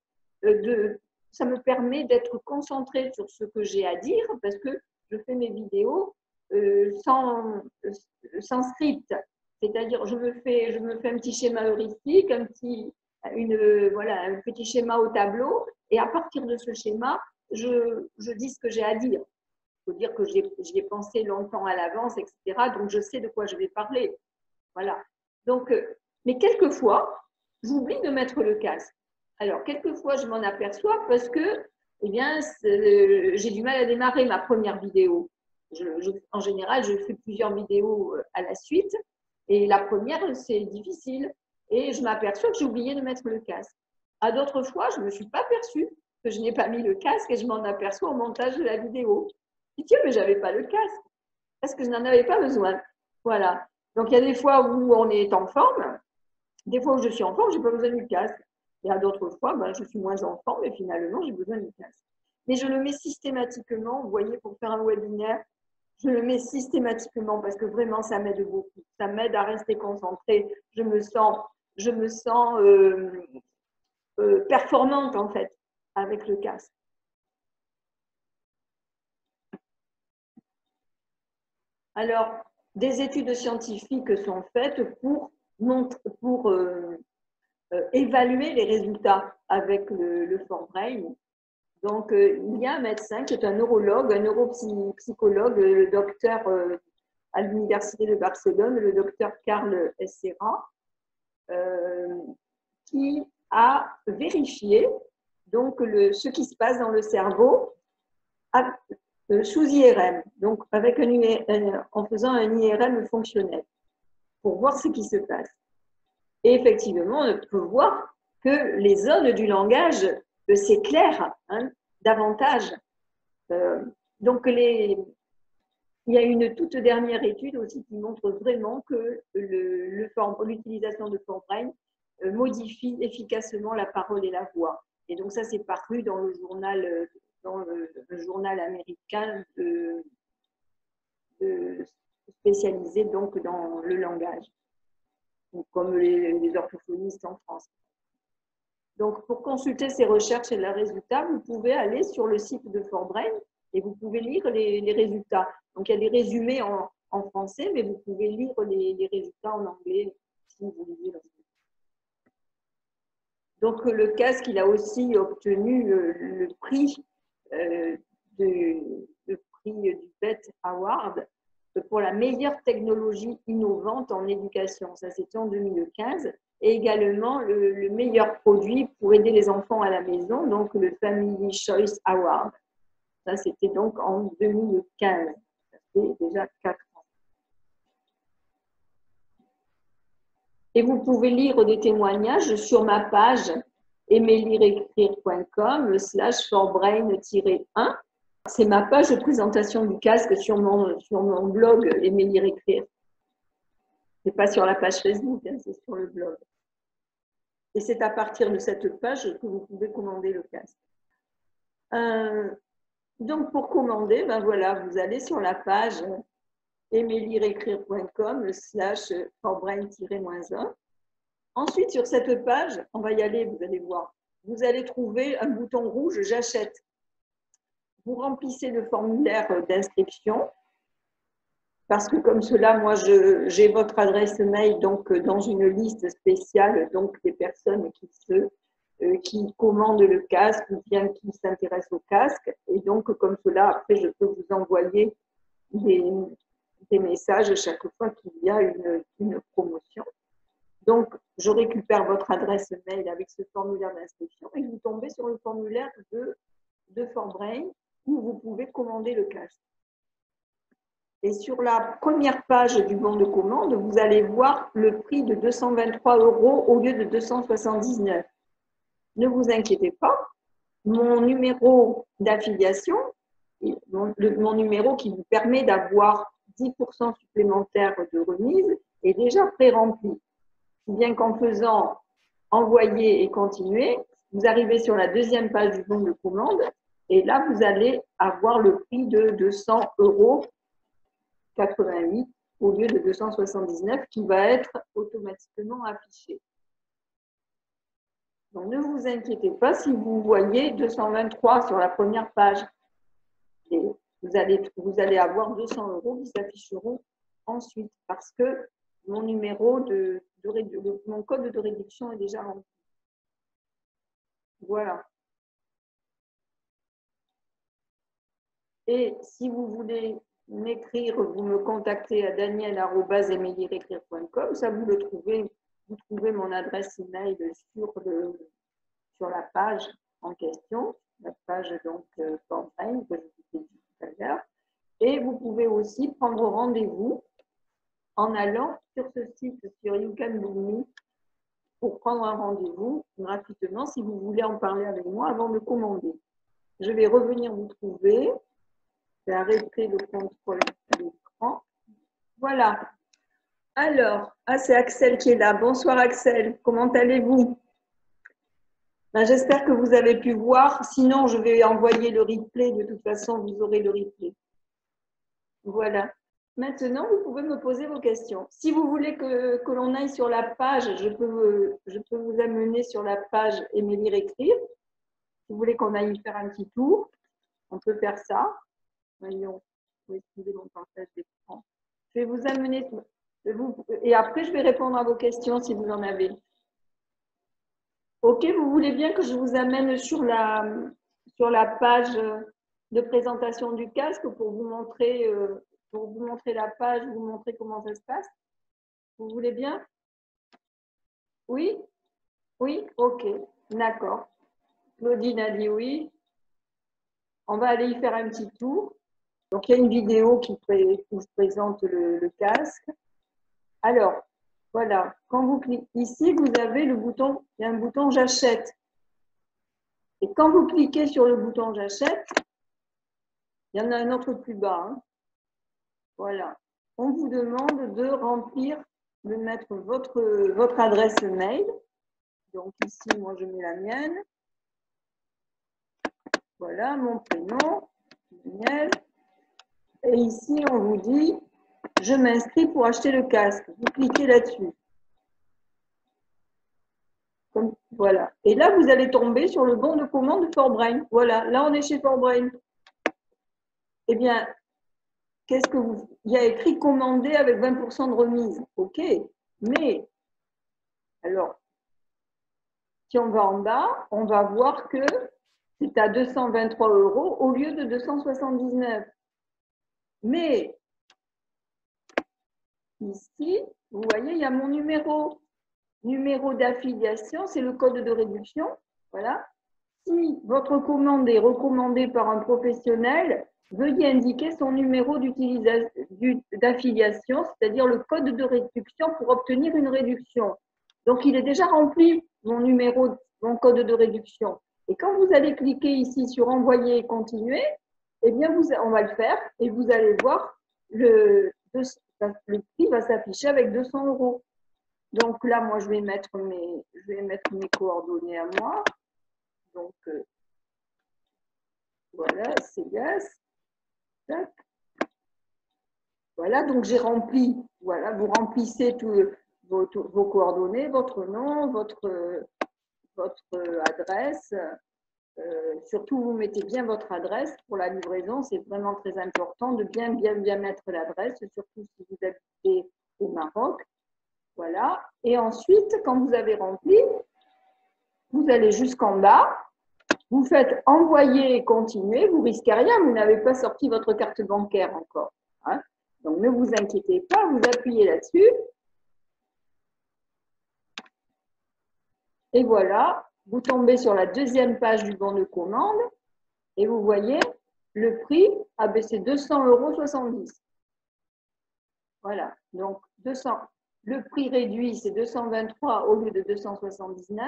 d'être concentrée sur ce que j'ai à dire, parce que je fais mes vidéos sans script. C'est-à-dire, je me fais un petit schéma heuristique, voilà, un petit schéma au tableau, et à partir de ce schéma, je dis ce que j'ai à dire. Il faut dire que j'y ai pensé longtemps à l'avance, etc. Donc, je sais de quoi je vais parler. Voilà. Donc, mais quelquefois, j'oublie de mettre le casque. Alors, quelquefois, je m'en aperçois parce que, eh bien, j'ai du mal à démarrer ma première vidéo. En général, je fais plusieurs vidéos à la suite. Et la première, c'est difficile. Et je m'aperçois que j'ai oublié de mettre le casque. À d'autres fois, je ne me suis pas aperçue que je n'ai pas mis le casque et je m'en aperçois au montage de la vidéo. Je dis, tiens, mais je n'avais pas le casque parce que je n'en avais pas besoin. Voilà. Donc, il y a des fois où on est en forme, des fois où je suis en forme, je n'ai pas besoin du casque. Et à d'autres fois, ben, je suis moins en forme et finalement, j'ai besoin du casque. Mais je le mets systématiquement, vous voyez, pour faire un webinaire, je le mets systématiquement parce que vraiment, ça m'aide beaucoup. Ça m'aide à rester concentrée. Je me sens performante, en fait, avec le casque. Alors, des études scientifiques sont faites pour évaluer les résultats avec le ForBrain. Donc, il y a un médecin qui est un neurologue, un neuropsychologue, le docteur à l'Université de Barcelone, le docteur Carl Essera, qui a vérifié donc, ce qui se passe dans le cerveau sous IRM, donc en faisant un IRM fonctionnel, pour voir ce qui se passe. Et effectivement, on peut voir que les zones du langage s'éclairent davantage. Donc, il y a une toute dernière étude aussi qui montre vraiment que l'utilisation de ForBrain modifie efficacement la parole et la voix. Et donc, ça, c'est paru dans le journal américain spécialisé donc, dans le langage, comme les orthophonistes en France. Donc, pour consulter ces recherches et leurs résultats, vous pouvez aller sur le site de ForBrain et vous pouvez lire les résultats. Donc, il y a des résumés en français, mais vous pouvez lire les résultats en anglais si vous lisez le. Donc, le casque, il a aussi obtenu le prix du BET Award pour la meilleure technologie innovante en éducation. Ça, c'était en 2015. Et également le meilleur produit pour aider les enfants à la maison, donc le Family Choice Award. Ça, c'était donc en 2015. Ça fait déjà 4 ans. Et vous pouvez lire des témoignages sur ma page aimelireécrire.com/forbrain-1. C'est ma page de présentation du casque sur mon blog Aimer lire écrire. Ce n'est pas sur la page Facebook, c'est sur le blog. Et c'est à partir de cette page que vous pouvez commander le casque. Donc, pour commander, ben voilà, vous allez sur la page aimelireécrire.com/forbrain-1. Ensuite, sur cette page, on va y aller, vous allez voir. Vous allez trouver un bouton rouge « J'achète ». Vous remplissez le formulaire d'inscription parce que comme cela, moi, j'ai votre adresse mail donc, dans une liste spéciale donc, des personnes qui commandent le casque ou bien qui s'intéressent au casque. Et donc, comme cela, après, je peux vous envoyer des messages chaque fois qu'il y a une promotion. Donc, je récupère votre adresse mail avec ce formulaire d'inscription et vous tombez sur le formulaire de ForBrain où vous pouvez commander le casque. Et sur la première page du bon de commande, vous allez voir le prix de 223 € au lieu de 279. Ne vous inquiétez pas, mon numéro d'affiliation, mon numéro qui vous permet d'avoir 10% supplémentaire de remise, est déjà pré-rempli. Bien qu'en faisant envoyer et continuer, vous arrivez sur la deuxième page du bon de commande et là, vous allez avoir le prix de 200,88 € au lieu de 279 qui va être automatiquement affiché. Donc, ne vous inquiétez pas si vous voyez 223 sur la première page. Et vous allez avoir 200 € qui s'afficheront ensuite parce que mon numéro mon code de réduction est déjà rempli. Voilà. Et si vous voulez m'écrire, vous me contactez à daniel@emiliereclair.com. Ça, vous le trouvez. Vous trouvez mon adresse email sur la page en question, la page donc Forbrain que je vous ai dit tout à l'heure. Et vous pouvez aussi prendre rendez-vous en allant sur ce site, sur You Can Book Me, pour prendre un rendez-vous gratuitement si vous voulez en parler avec moi avant de commander. Je vais revenir vous trouver. Je vais arrêter le contrôle de l'écran. Voilà. Alors, c'est Axel qui est là. Bonsoir Axel, comment allez-vous? Ben, j'espère que vous avez pu voir. Sinon, je vais envoyer le replay. De toute façon, vous aurez le replay. Voilà. Maintenant, vous pouvez me poser vos questions. Si vous voulez que l'on aille sur la page, je peux vous amener sur la page Émilie Récrire. Si vous voulez qu'on aille faire un petit tour, on peut faire ça. Voyons, vous pouvez mon partage d'écran. Je vais vous amener, et après, je vais répondre à vos questions si vous en avez. Ok, vous voulez bien que je vous amène sur la page de présentation du casque pour vous montrer la page, vous montrer comment ça se passe? Vous voulez bien? Oui? Oui? Ok, d'accord. Claudine a dit oui. On va aller y faire un petit tour. Donc, il y a une vidéo qui vous présente le casque. Alors, voilà. Quand vous cliquez ici, vous avez le bouton, il y a un bouton j'achète. Et quand vous cliquez sur le bouton j'achète, il y en a un autre plus bas. Hein. Voilà. On vous demande de remplir, de mettre votre adresse mail. Donc ici, moi, je mets la mienne. Voilà, mon prénom, Daniel. Et ici, on vous dit, je m'inscris pour acheter le casque. Vous cliquez là-dessus. Voilà. Et là, vous allez tomber sur le bon de commande Forbrain. Voilà, là, on est chez Forbrain. Eh bien, il y a écrit commander avec 20% de remise. OK. Mais, alors, si on va en bas, on va voir que c'est à 223 € au lieu de 279. Mais, ici, vous voyez, il y a mon numéro. Numéro d'affiliation, c'est le code de réduction. Voilà. Si votre commande est recommandée par un professionnel, veuillez indiquer son numéro d'affiliation, c'est-à-dire le code de réduction pour obtenir une réduction. Donc, il est déjà rempli, mon code de réduction. Et quand vous allez cliquer ici sur envoyer et continuer, eh bien, on va le faire et vous allez voir le prix va s'afficher avec 200 €. Donc là, moi, je vais mettre mes coordonnées à moi. Donc, voilà, c'est yes. Tac. Voilà, donc j'ai rempli. Voilà, vous remplissez vos coordonnées, votre nom, votre adresse. Surtout, vous mettez bien votre adresse pour la livraison. C'est vraiment très important de bien mettre l'adresse, surtout si vous habitez au Maroc. Voilà. Et ensuite, quand vous avez rempli, vous allez jusqu'en bas. Vous faites envoyer et continuer, vous ne risquez rien, vous n'avez pas sorti votre carte bancaire encore. Hein. Donc, ne vous inquiétez pas, vous appuyez là-dessus. Et voilà, vous tombez sur la deuxième page du bon de commande et vous voyez, le prix a baissé 200,70 €. Voilà, donc le prix réduit, c'est 223 au lieu de 279.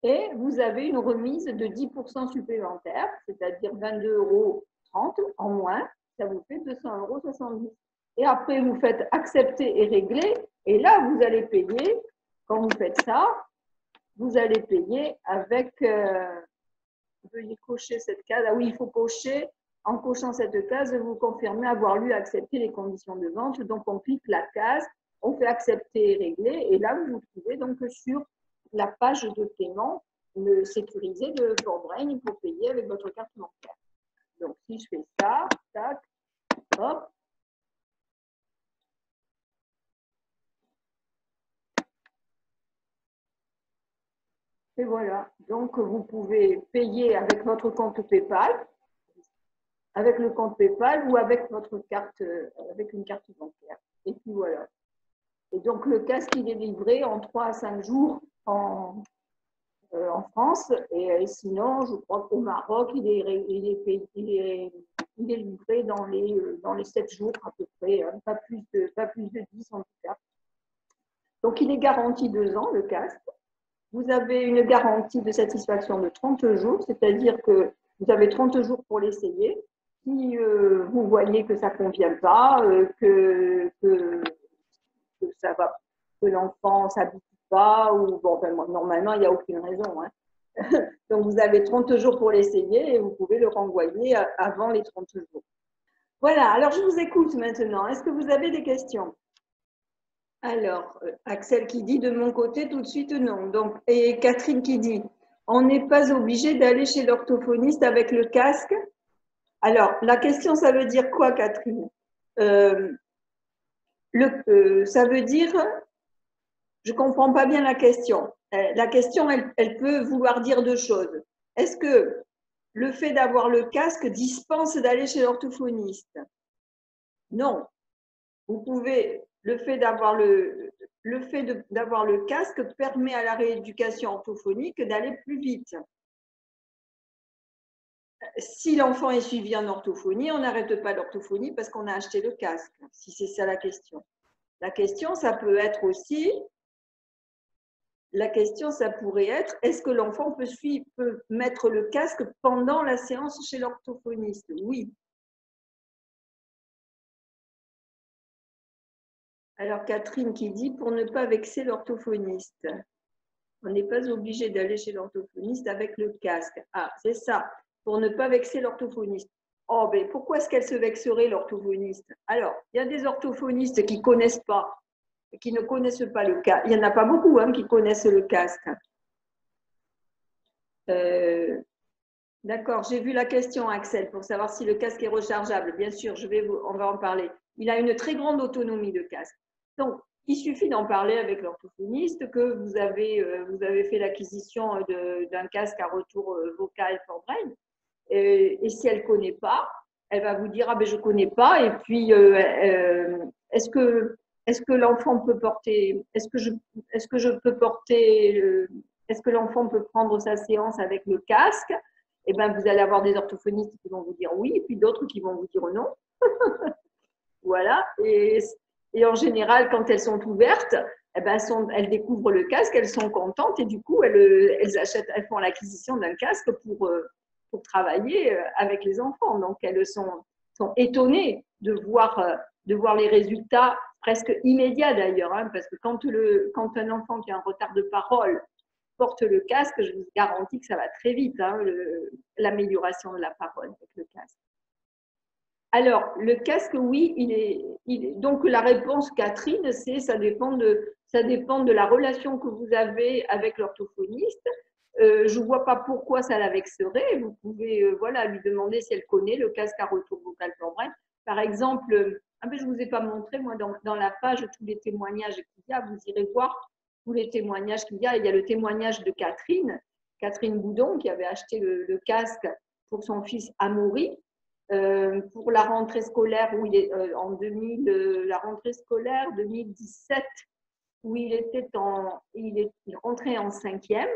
Et vous avez une remise de 10% supplémentaire, c'est-à-dire 22,30 € en moins. Ça vous fait 200,70 €. Et après, vous faites accepter et régler. Et là, vous allez payer. Quand vous faites ça, vous allez payer avec… veuillez cocher cette case. Ah oui, il faut cocher. En cochant cette case, vous confirmez avoir lu et accepté les conditions de vente. Donc, on clique la case, on fait accepter et régler. Et là, vous vous trouvez donc sur la page de paiement sécurisée de Forbrain pour payer avec votre carte bancaire. Donc, si je fais ça, tac, hop, Et voilà. Donc, vous pouvez payer avec votre compte PayPal, avec le compte PayPal ou avec votre carte, avec une carte bancaire. Et puis voilà. Et donc, le casque, il est livré en 3 à 5 jours en France. Et sinon, je crois qu'au Maroc, il est livré dans les 7 jours à peu près, hein, pas plus de 10 en tout cas. Donc, il est garanti 2 ans, le casque. Vous avez une garantie de satisfaction de 30 jours, c'est-à-dire que vous avez 30 jours pour l'essayer. Si vous voyez que ça ne convient pas, que ça va, que l'enfant ne s'habitue pas, ou bon, ben, normalement, il n'y a aucune raison. Hein. Donc, vous avez 30 jours pour l'essayer et vous pouvez le renvoyer avant les 30 jours. Voilà, alors je vous écoute maintenant. Est-ce que vous avez des questions? Alors, Axel qui dit de mon côté tout de suite non. Donc, et Catherine qui dit on n'est pas obligé d'aller chez l'orthophoniste avec le casque. Alors, la question, ça veut dire quoi, Catherine? Ça veut dire, je ne comprends pas bien la question. La question, elle peut vouloir dire 2 choses. Est-ce que le fait d'avoir le casque dispense d'aller chez l'orthophoniste? Non. Vous pouvez, le fait d'avoir le casque permet à la rééducation orthophonique d'aller plus vite. Si l'enfant est suivi en orthophonie, on n'arrête pas l'orthophonie parce qu'on a acheté le casque, si c'est ça la question. La question, ça peut être aussi, la question, ça pourrait être, est-ce que l'enfant peut mettre le casque pendant la séance chez l'orthophoniste? Oui. Alors, Catherine qui dit, pour ne pas vexer l'orthophoniste. On n'est pas obligé d'aller chez l'orthophoniste avec le casque. Ah, c'est ça, pour ne pas vexer l'orthophoniste. Oh, ben pourquoi est-ce qu'elle se vexerait, l'orthophoniste? Alors, il y a des orthophonistes qui ne connaissent pas le casque. Il n'y en a pas beaucoup hein, qui connaissent le casque. D'accord, j'ai vu la question, Axel, pour savoir si le casque est rechargeable. Bien sûr, on va en parler. Il a une très grande autonomie, le casque. Donc, il suffit d'en parler avec l'orthophoniste que vous avez fait l'acquisition d'un casque à retour vocal for brain. Et si elle ne connaît pas, elle va vous dire « Ah ben je ne connais pas » et puis est-ce que l'enfant peut porter, est-ce que l'enfant peut prendre sa séance avec le casque? Eh bien, vous allez avoir des orthophonistes qui vont vous dire oui, et puis d'autres qui vont vous dire non. Voilà. Et en général, quand elles sont ouvertes, eh ben, elles découvrent le casque, elles sont contentes et du coup, elles font l'acquisition d'un casque pour travailler avec les enfants. Donc, elles sont étonnées de voir les résultats presque immédiats d'ailleurs, hein, parce que quand un enfant qui a un retard de parole porte le casque, je vous garantis que ça va très vite, hein, l'amélioration de la parole avec le casque. Alors, le casque, oui, donc la réponse, Catherine, c'est ça dépend de la relation que vous avez avec l'orthophoniste. Je ne vois pas pourquoi ça la vexerait. Vous pouvez lui demander si elle connaît le casque à retour vocal for brain. Par exemple, je ne vous ai pas montré, moi, dans la page, tous les témoignages qu'il y a, vous irez voir tous les témoignages qu'il y a. Il y a le témoignage de Catherine Boudon, qui avait acheté le casque pour son fils Amaury. Pour la rentrée scolaire la rentrée scolaire 2017 où il rentrait en 5e.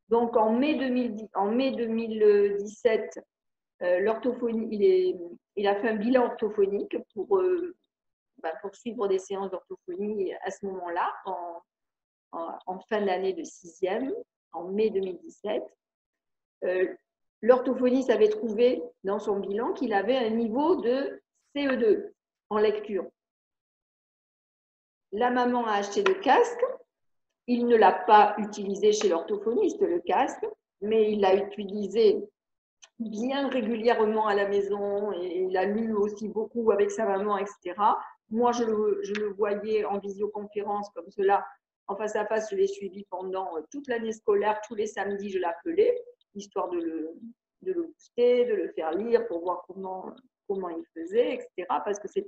Donc en mai 2017, l'orthophonie, il a fait un bilan orthophonique pour suivre des séances d'orthophonie à ce moment-là, en fin d'année de 6e, en mai 2017. L'orthophoniste avait trouvé dans son bilan qu'il avait un niveau de CE2 en lecture. La maman a acheté le casque. Il ne l'a pas utilisé chez l'orthophoniste, le casque, mais il l'a utilisé bien régulièrement à la maison et il a lu aussi beaucoup avec sa maman, etc. Moi, je le voyais en visioconférence comme cela, en face à face, je l'ai suivi pendant toute l'année scolaire, tous les samedis, je l'appelais, histoire de le booster, de le faire lire pour voir comment il faisait, etc. Parce que ça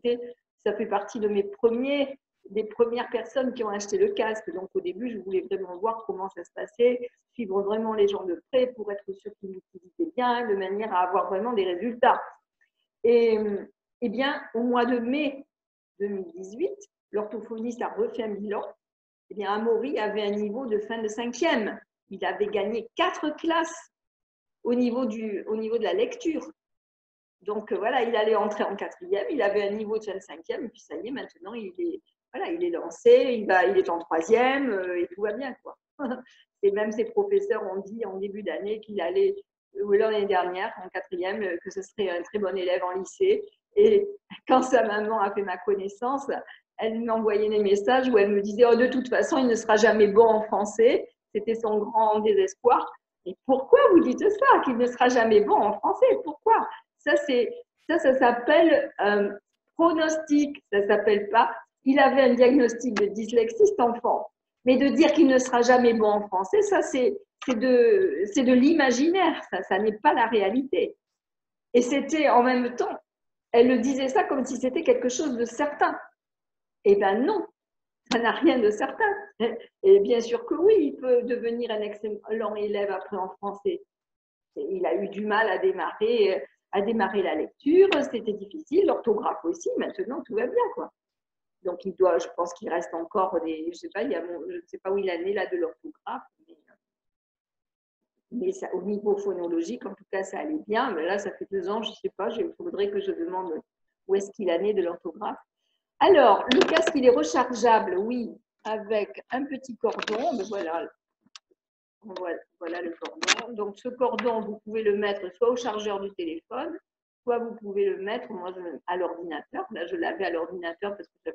fait partie de mes premiers des premières personnes qui ont acheté le casque. Donc, au début, je voulais vraiment voir comment ça se passait, suivre vraiment les gens de près pour être sûr qu'ils l'utilisaient bien, de manière à avoir vraiment des résultats. Et bien, au mois de mai 2018, l'orthophoniste a refait un bilan. Eh bien, Amaury avait un niveau de fin de 5e. Il avait gagné 4 classes au niveau de la lecture. Donc, voilà, il allait entrer en 4e, il avait un niveau de fin de 5e, et puis ça y est, maintenant, il est lancé, il est en 3e, et tout va bien, quoi. Et même ses professeurs ont dit en début d'année qu'il allait, l'année dernière, en 4e, que ce serait un très bon élève en lycée. Et quand sa maman a fait ma connaissance, elle m'envoyait des messages où elle me disait « Oh, de toute façon, il ne sera jamais bon en français ». C'était son grand désespoir. Et pourquoi vous dites ça, qu'il ne sera jamais bon en français? Pourquoi? Ça s'appelle pronostic, ça ne s'appelle pas. Il avait un diagnostic de dyslexie, cet enfant. Mais de dire qu'il ne sera jamais bon en français, ça, c'est de l'imaginaire, ça n'est pas la réalité. Et c'était en même temps, elle le disait ça comme si c'était quelque chose de certain. Eh bien non, ça n'a rien de certain. Et bien sûr que oui, il peut devenir un excellent élève après en français. Il a eu du mal à démarrer la lecture, c'était difficile, l'orthographe aussi, maintenant tout va bien, quoi. Donc je pense qu'il reste encore je sais pas, je ne sais pas où il en est là de l'orthographe, mais ça, au niveau phonologique, en tout cas, ça allait bien. Mais là, ça fait 2 ans, je ne sais pas, il faudrait que je demande où est-ce qu'il en est de l'orthographe. Alors, le casque, il est rechargeable, oui, avec un petit cordon. Ben voilà le cordon. Donc, ce cordon, vous pouvez le mettre soit au chargeur du téléphone, soit vous pouvez le mettre, à l'ordinateur. Là, je l'avais à l'ordinateur parce que je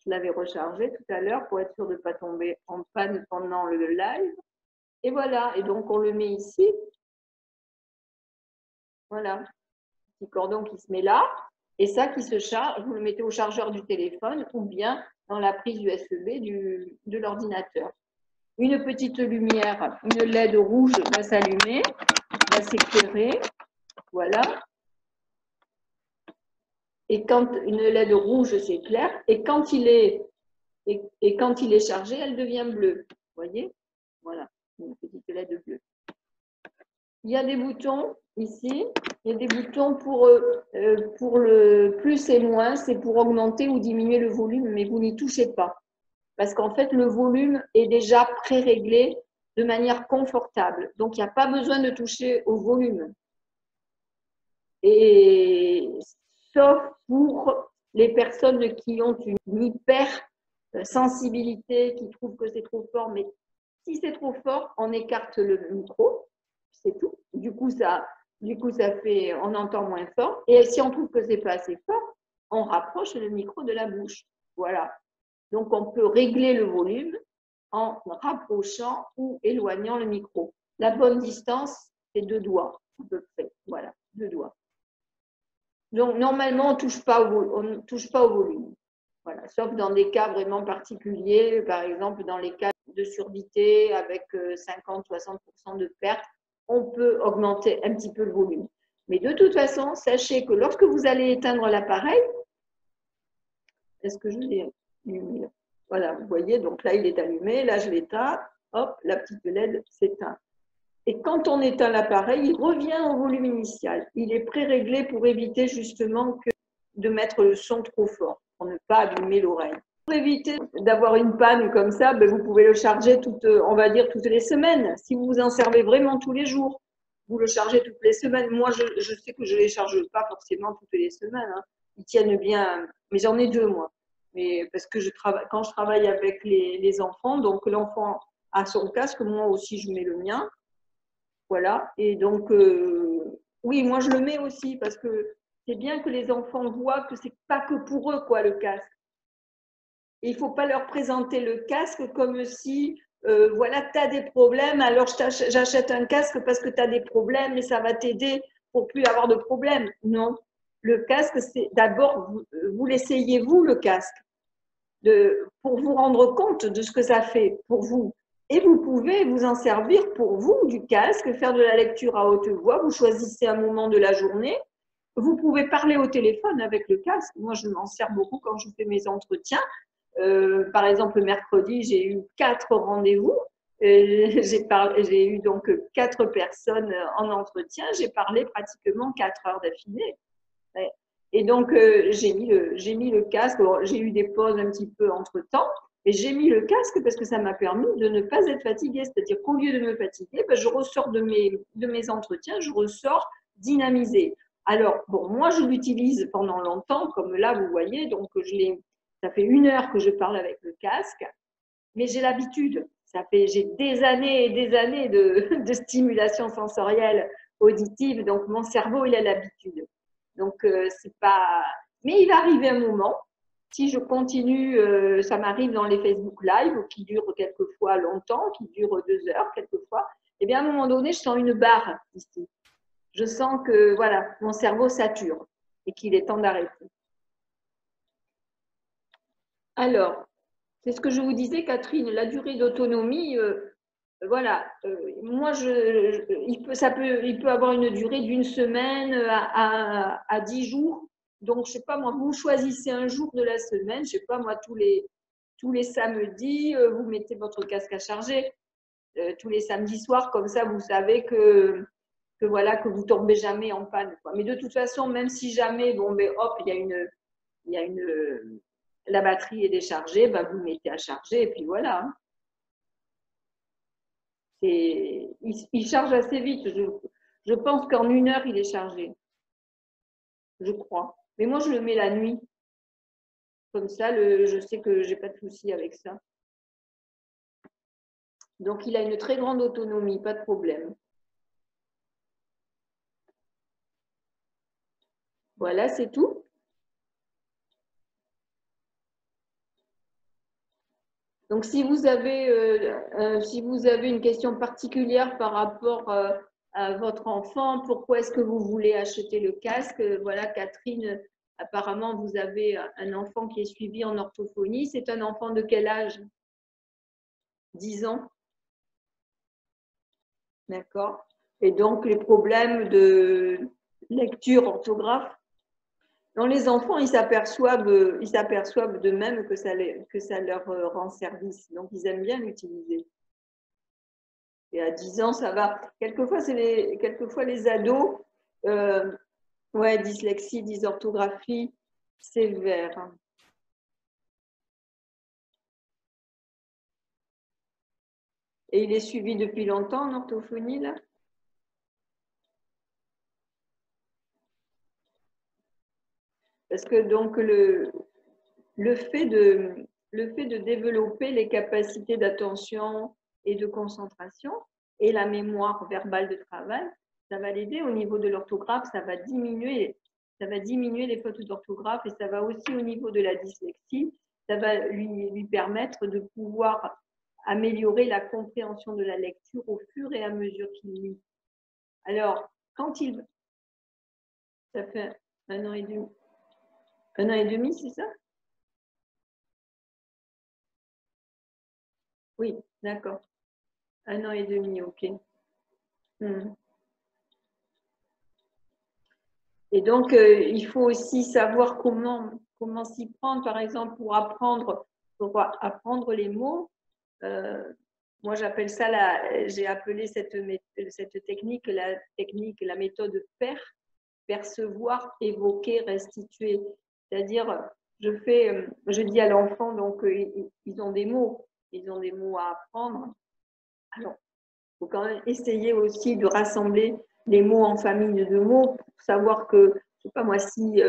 l'avais rechargé tout à l'heure pour être sûr de ne pas tomber en panne pendant le live. Et voilà, et donc on le met ici. Voilà, petit cordon qui se met là. Et ça qui se charge, vous le mettez au chargeur du téléphone ou bien dans la prise USB de l'ordinateur. Une petite lumière, une LED rouge va s'allumer, va s'éclairer. Voilà. Et quand une LED rouge s'éclaire, et quand il est chargé, elle devient bleue. Vous voyez? Voilà, une petite LED bleue. Il y a des boutons ici. Il y a des boutons pour le plus et moins. C'est pour augmenter ou diminuer le volume, mais vous n'y touchez pas. Parce qu'en fait, le volume est déjà pré-réglé de manière confortable. Donc, il n'y a pas besoin de toucher au volume. Et sauf pour les personnes qui ont une hypersensibilité, qui trouvent que c'est trop fort. Mais si c'est trop fort, on écarte le micro, c'est tout. Du coup, ça fait, on entend moins fort. Et si on trouve que c'est pas assez fort, on rapproche le micro de la bouche. Voilà. Donc, on peut régler le volume en rapprochant ou éloignant le micro. La bonne distance, c'est 2 doigts, à peu près. Voilà, 2 doigts. Donc, normalement, on ne touche pas au volume. Voilà, sauf dans des cas vraiment particuliers, par exemple dans les cas de surdité avec 50-60% de perte, on peut augmenter un petit peu le volume. Mais de toute façon, sachez que lorsque vous allez éteindre l'appareil, est-ce que je l'ai allumé? Voilà, vous voyez, donc là, il est allumé, là, je l'éteins, hop, la petite LED s'éteint. Et quand on éteint l'appareil, il revient au volume initial. Il est pré-réglé pour éviter justement de mettre le son trop fort, pour ne pas abîmer l'oreille. Pour éviter d'avoir une panne comme ça, vous pouvez le charger on va dire toutes les semaines. Si vous vous en servez vraiment tous les jours, vous le chargez toutes les semaines. Moi, je sais que je ne les charge pas forcément toutes les semaines. Hein. Ils tiennent bien, mais j'en ai 2, moi. Mais parce que quand je travaille avec les enfants, donc l'enfant a son casque, moi aussi je mets le mien. Voilà, et donc, oui, moi je le mets aussi parce que c'est bien que les enfants voient que c'est pas que pour eux, quoi, le casque. Et il ne faut pas leur présenter le casque comme si, voilà, tu as des problèmes, alors j'achète un casque parce que tu as des problèmes et ça va t'aider pour plus avoir de problèmes. Non, le casque, c'est d'abord, vous l'essayez vous, le casque, pour vous rendre compte de ce que ça fait pour vous. Et vous pouvez vous en servir pour vous du casque, faire de la lecture à haute voix. Vous choisissez un moment de la journée vous pouvez parler au téléphone avec le casque. Moi, je m'en sers beaucoup quand je fais mes entretiens. Par exemple, le mercredi, j'ai eu 4 rendez-vous. J'ai eu donc 4 personnes en entretien. J'ai parlé pratiquement 4 heures d'affilée. Et donc, j'ai mis le casque. J'ai eu des pauses un petit peu entre-temps. Et j'ai mis le casque parce que ça m'a permis de ne pas être fatiguée. C'est-à-dire qu'au lieu de me fatiguer, ben, je ressors de mes entretiens, je ressors dynamisée. Alors, bon, moi, je l'utilise pendant longtemps, comme là, vous voyez. Donc, ça fait 1 heure que je parle avec le casque. Mais j'ai l'habitude. J'ai des années et des années de stimulation sensorielle auditive. Donc, mon cerveau, il a l'habitude. Donc, c'est pas… Mais il va arriver un moment, si je continue, ça m'arrive dans les Facebook Live, qui durent quelquefois longtemps, qui durent 2 heures quelquefois, et bien à un moment donné, je sens une barre ici. Je sens que, voilà, mon cerveau sature et qu'il est temps d'arrêter. Alors, c'est ce que je vous disais, Catherine, la durée d'autonomie, voilà, moi, il peut avoir une durée d'1 semaine à 10 jours. Donc, je sais pas, moi, vous choisissez un jour de la semaine, je sais pas, moi, tous les samedis, vous mettez votre casque à charger, tous les samedis soirs, comme ça, vous savez que voilà, que vous tombez jamais en panne, quoi. Mais de toute façon, même si jamais, bon, ben, hop, la batterie est déchargée, ben, vous le mettez à charger, et puis voilà, hein. Il charge assez vite. Je pense qu'en 1 heure, il est chargé. Je crois. Mais moi, je le mets la nuit. Comme ça, je sais que je n'ai pas de souci avec ça. Donc, il a une très grande autonomie, pas de problème. Voilà, c'est tout. Donc, si vous avez une question particulière par rapport à votre enfant, pourquoi est-ce que vous voulez acheter le casque? Voilà, Catherine, apparemment, vous avez un enfant qui est suivi en orthophonie. C'est un enfant de quel âge? 10 ans. D'accord. Et donc, les problèmes de lecture, orthographe, dans les enfants, ils s'aperçoivent d'eux-mêmes que ça leur rend service. Donc, ils aiment bien l'utiliser. Et à 10 ans, ça va. Quelquefois, les ados, ouais, dyslexie, dysorthographie sévère. Et il est suivi depuis longtemps en orthophonie, là? Parce que donc le fait de développer les capacités d'attention et de concentration et la mémoire verbale de travail, ça va l'aider au niveau de l'orthographe, ça va diminuer les fautes d'orthographe et ça va aussi au niveau de la dyslexie, ça va lui permettre de pouvoir améliorer la compréhension de la lecture au fur et à mesure qu'il lit. Alors, ça fait 1 an et demi. 1 an et demi, c'est ça? Oui, d'accord. 1 an et demi, ok. Et donc, il faut aussi savoir comment s'y prendre, par exemple, pour apprendre les mots. Moi, j'ai appelé cette technique la méthode PER, percevoir, évoquer, restituer. C'est-à-dire, je dis à l'enfant, donc, ils ont des mots à apprendre. Alors, il faut quand même essayer aussi de rassembler les mots en famille de mots pour savoir que, je sais pas moi, si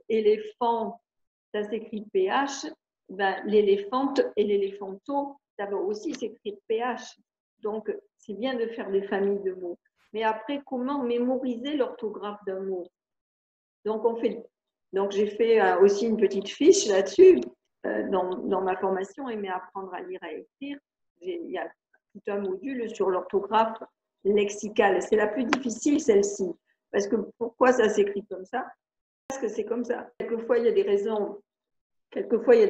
éléphant, ça s'écrit PH, ben, l'éléphante et l'éléphanto, ça va aussi s'écrire PH. Donc, c'est bien de faire des familles de mots. Mais après, comment mémoriser l'orthographe d'un mot? Donc, j'ai fait aussi une petite fiche là-dessus dans ma formation, aimer apprendre à lire et à écrire. Il y a tout un module sur l'orthographe lexicale. C'est la plus difficile, celle-ci. Parce que pourquoi ça s'écrit comme ça? Parce que c'est comme ça. Quelquefois, il y a des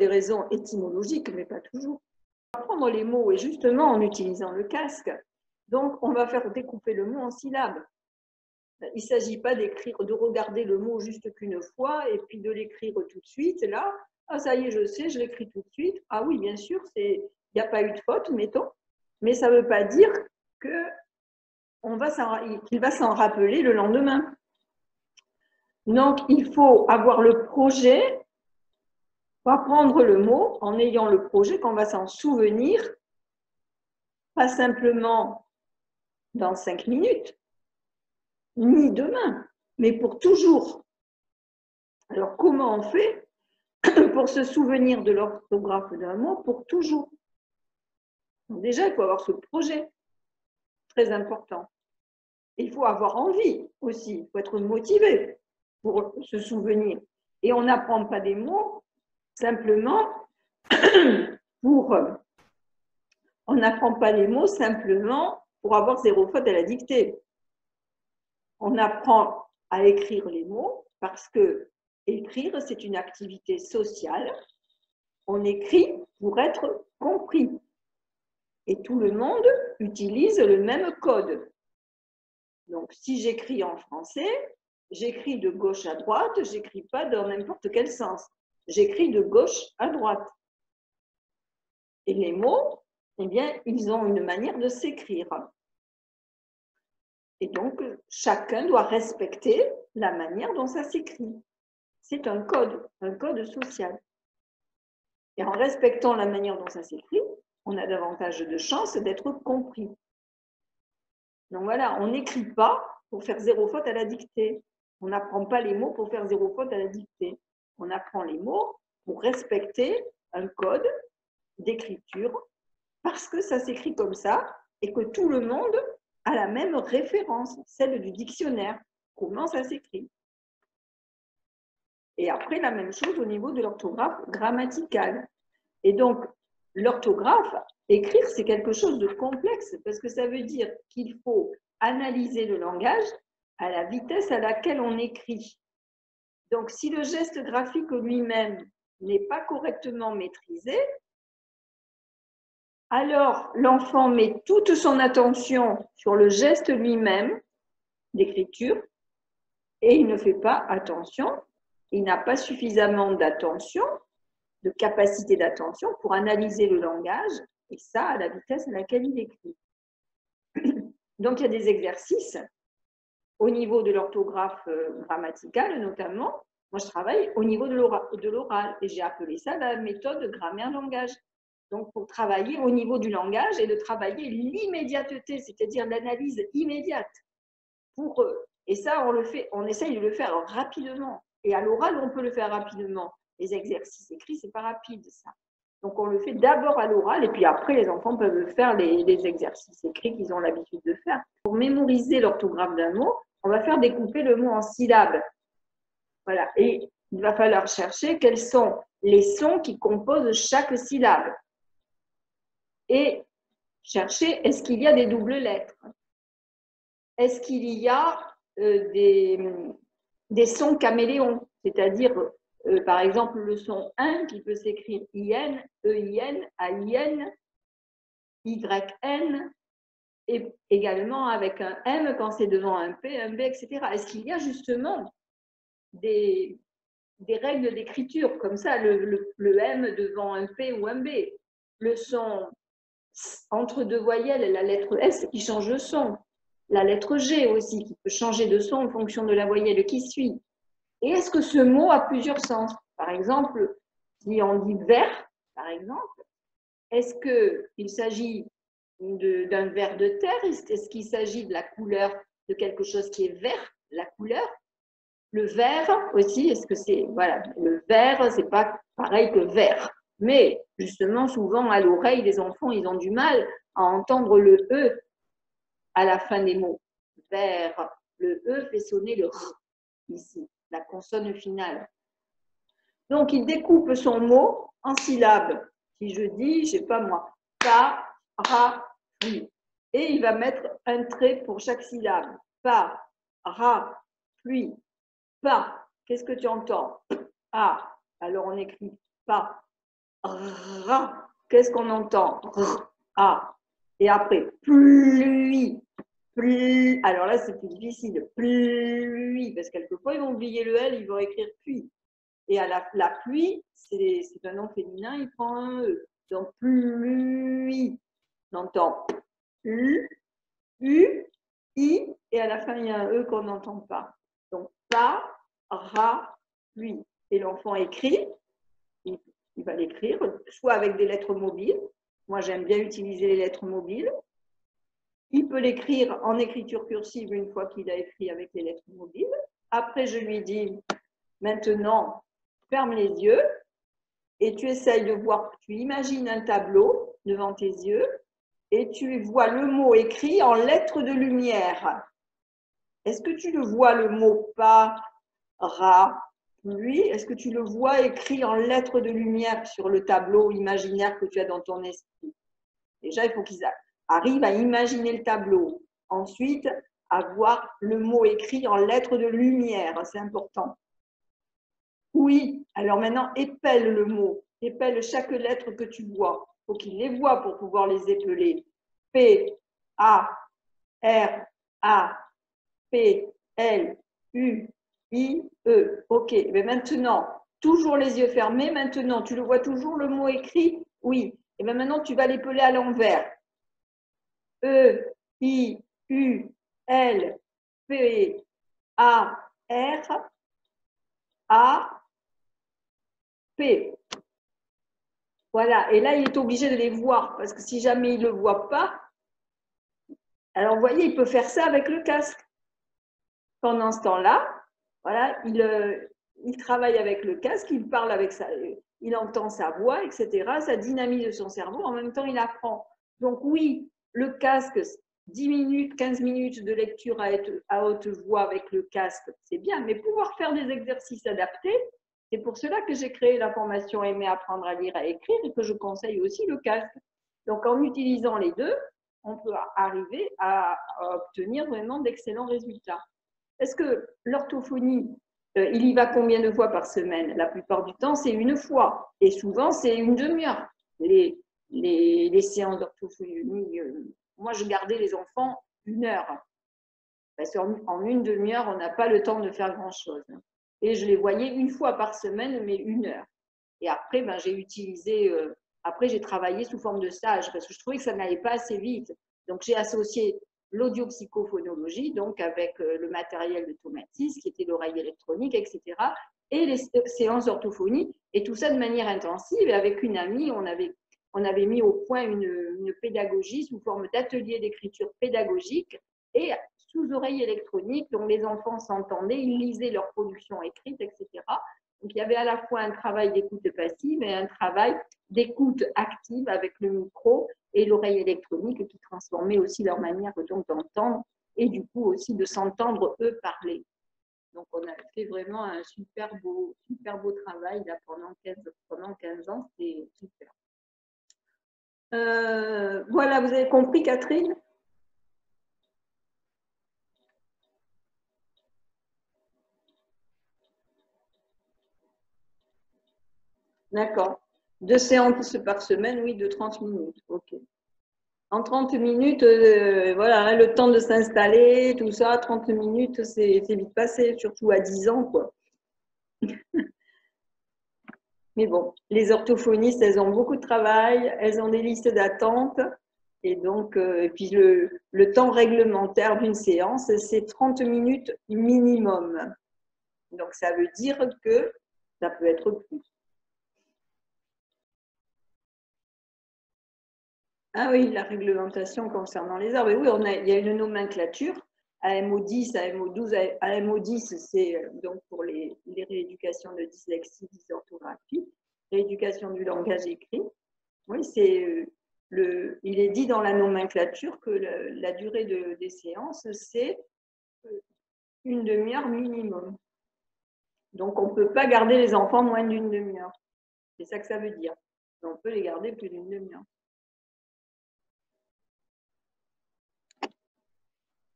raisons étymologiques, mais pas toujours. Apprendre les mots et justement en utilisant le casque. Donc, on va faire découper le mot en syllabes. Il ne s'agit pas d'écrire, de regarder le mot juste qu'une fois et puis de l'écrire tout de suite. Là, ah, ça y est, je sais, je l'écris tout de suite. Ah oui, bien sûr, il n'y a pas eu de faute, mettons. Mais ça ne veut pas dire qu'il va s'en rappeler le lendemain. Donc, il faut avoir le projet, apprendre le mot en ayant le projet qu'on va s'en souvenir, pas simplement dans 5 minutes, ni demain, mais pour toujours. Alors, comment on fait pour se souvenir de l'orthographe d'un mot pour toujours? Donc déjà, il faut avoir ce projet, très important. Il faut avoir envie aussi, il faut être motivé pour se souvenir. Et on n'apprend pas des mots simplement on n'apprend pas les mots simplement pour avoir 0 faute à la dictée. On apprend à écrire les mots parce que écrire, c'est une activité sociale. On écrit pour être compris. Et tout le monde utilise le même code. Donc, si j'écris en français, j'écris de gauche à droite, je n'écris pas dans n'importe quel sens. J'écris de gauche à droite. Et les mots, eh bien, ils ont une manière de s'écrire. Et donc, chacun doit respecter la manière dont ça s'écrit. C'est un code social. Et en respectant la manière dont ça s'écrit, on a davantage de chances d'être compris. Donc voilà, on n'écrit pas pour faire 0 faute à la dictée. On n'apprend pas les mots pour faire 0 faute à la dictée. On apprend les mots pour respecter un code d'écriture parce que ça s'écrit comme ça et que tout le monde a la même référence, celle du dictionnaire. Comment ça s'écrit? Et après, la même chose au niveau de l'orthographe grammaticale. Et donc, l'orthographe, écrire, c'est quelque chose de complexe parce que ça veut dire qu'il faut analyser le langage à la vitesse à laquelle on écrit. Donc, si le geste graphique lui-même n'est pas correctement maîtrisé, alors l'enfant met toute son attention sur le geste lui-même d'écriture et il ne fait pas attention, il n'a pas suffisamment d'attention, de capacité d'attention pour analyser le langage et ça à la vitesse à laquelle il écrit. Donc, il y a des exercices au niveau de l'orthographe grammaticale notamment. Moi, je travaille au niveau de l'oral et j'ai appelé ça la méthode grammaire-langage. Donc, pour travailler au niveau du langage et de travailler l'immédiateté, c'est-à-dire l'analyse immédiate. Et ça, on essaye de le faire rapidement. Et à l'oral, on peut le faire rapidement. Les exercices écrits, ce n'est pas rapide, ça. Donc, on le fait d'abord à l'oral et puis après, les enfants peuvent faire les exercices écrits qu'ils ont l'habitude de faire. Pour mémoriser l'orthographe d'un mot, on va faire découper le mot en syllabes. Voilà. Et il va falloir chercher quels sont les sons qui composent chaque syllabe. Et chercher, est-ce qu'il y a des doubles lettres? Est-ce qu'il y a des sons caméléons? C'est-à-dire, par exemple, le son 1 qui peut s'écrire IN, EIN, AIN, YN, et également avec un M quand c'est devant un P, un B, etc. Est-ce qu'il y a justement des règles d'écriture comme ça, le M devant un P ou un B, le son entre deux voyelles, la lettre S qui change de son, la lettre G aussi qui peut changer de son en fonction de la voyelle qui suit. Et est-ce que ce mot a plusieurs sens? Par exemple, si on dit vert, par exemple, est-ce qu'il s'agit d'un ver de terre? Est-ce qu'il s'agit de la couleur de quelque chose qui est vert, la couleur? Le vert aussi, est-ce que c'est, voilà, le vert, c'est pas pareil que vert. Mais justement, souvent à l'oreille, les enfants, ils ont du mal à entendre le E à la fin des mots. Vert, le E fait sonner le R ici, la consonne finale. Donc, il découpe son mot en syllabes. Si je dis, je ne sais pas moi, parapluie. Et il va mettre un trait pour chaque syllabe. Parapluie. Pas. Qu'est-ce que tu entends? Ah. Alors, on écrit pas. Ra. Qu'est-ce qu'on entend? Ah. Et après, pluie. Pluie. Alors là, c'est plus difficile. Pluie, parce que quelquefois, ils vont oublier le L, ils vont écrire pluie. Et à la pluie, c'est un nom féminin, il prend un E. Donc, pluie. On entend U, U, I, et à la fin, il y a un E qu'on n'entend pas. Donc, pluie. Et l'enfant écrit, il va l'écrire, soit avec des lettres mobiles. Moi, j'aime bien utiliser les lettres mobiles. Il peut l'écrire en écriture cursive une fois qu'il a écrit avec les lettres mobiles. Après, je lui dis, maintenant, ferme les yeux et tu essayes de voir, tu imagines un tableau devant tes yeux et tu vois le mot écrit en lettres de lumière. Est-ce que tu le vois, le mot pluie? Est-ce que tu le vois écrit en lettres de lumière sur le tableau imaginaire que tu as dans ton esprit? Déjà, il faut qu'ils arrivent à imaginer le tableau. Ensuite, à voir le mot écrit en lettres de lumière. C'est important. Oui, alors maintenant, épelle le mot. Épelle chaque lettre que tu vois. Il faut qu'ils les voient pour pouvoir les épeler. P, A, R, A, P, L, U, I, E. OK, mais maintenant, toujours les yeux fermés. Maintenant, tu le vois toujours le mot écrit? Oui. Et bien maintenant, tu vas l'épeler à l'envers. E, I, U, L, P, A, R, A, P. Voilà, et là, il est obligé de les voir, parce que si jamais il ne le voit pas, alors vous voyez, il peut faire ça avec le casque. Pendant ce temps-là, voilà, il travaille avec le casque, il parle avec ça, il entend sa voix, etc. Ça dynamise son cerveau, en même temps, il apprend. Donc oui, le casque, 10 minutes, 15 minutes de lecture à haute voix avec le casque, c'est bien, mais pouvoir faire des exercices adaptés, c'est pour cela que j'ai créé la formation Aimer apprendre à lire, à écrire et que je conseille aussi le casque. Donc en utilisant les deux, on peut arriver à obtenir vraiment d'excellents résultats. Est-ce que l'orthophonie, il y va combien de fois par semaine? La plupart du temps, c'est une fois. Et souvent, c'est une demi-heure. Les séances d'orthophonie, moi, je gardais les enfants 1 heure. Parce qu'en une demi-heure, on n'a pas le temps de faire grand-chose. Et je les voyais une fois par semaine, mais 1 heure. Et après, ben, après, j'ai travaillé sous forme de stage parce que je trouvais que ça n'allait pas assez vite. Donc, j'ai associé l'audiopsychophonologie, donc avec le matériel de Tomatis, qui était l'oreille électronique, etc., et les séances d'orthophonie, et tout ça de manière intensive. Et avec une amie, on avait mis au point une pédagogie sous forme d'atelier d'écriture pédagogique et sous oreille électronique, dont les enfants s'entendaient, ils lisaient leur production écrite, etc. Donc, il y avait à la fois un travail d'écoute passive et un travail d'écoute active avec le micro et l'oreille électronique qui transformait aussi leur manière d'entendre et du coup aussi de s'entendre eux parler. Donc, on a fait vraiment un super beau travail là, pendant 15 ans. C'était super. Voilà, vous avez compris, Catherine? D'accord. 2 séances par semaine, oui, de 30 minutes. OK. En 30 minutes, voilà, hein, le temps de s'installer, tout ça, 30 minutes, c'est vite passé, surtout à 10 ans, quoi. Mais bon, les orthophonistes, elles ont beaucoup de travail, elles ont des listes d'attente. Et donc, et puis le temps réglementaire d'une séance, c'est 30 minutes minimum. Donc, ça veut dire que ça peut être plus. Ah oui, la réglementation concernant les arbres. Oui, il y a une nomenclature, AMO10, AMO12. AMO10, c'est donc pour les rééducations de dyslexie, dysorthographie, rééducation du langage écrit. Oui, il est dit dans la nomenclature que la durée des séances, c'est une demi-heure minimum. Donc, on ne peut pas garder les enfants moins d'une demi-heure. C'est ça que ça veut dire. On peut les garder plus d'une demi-heure.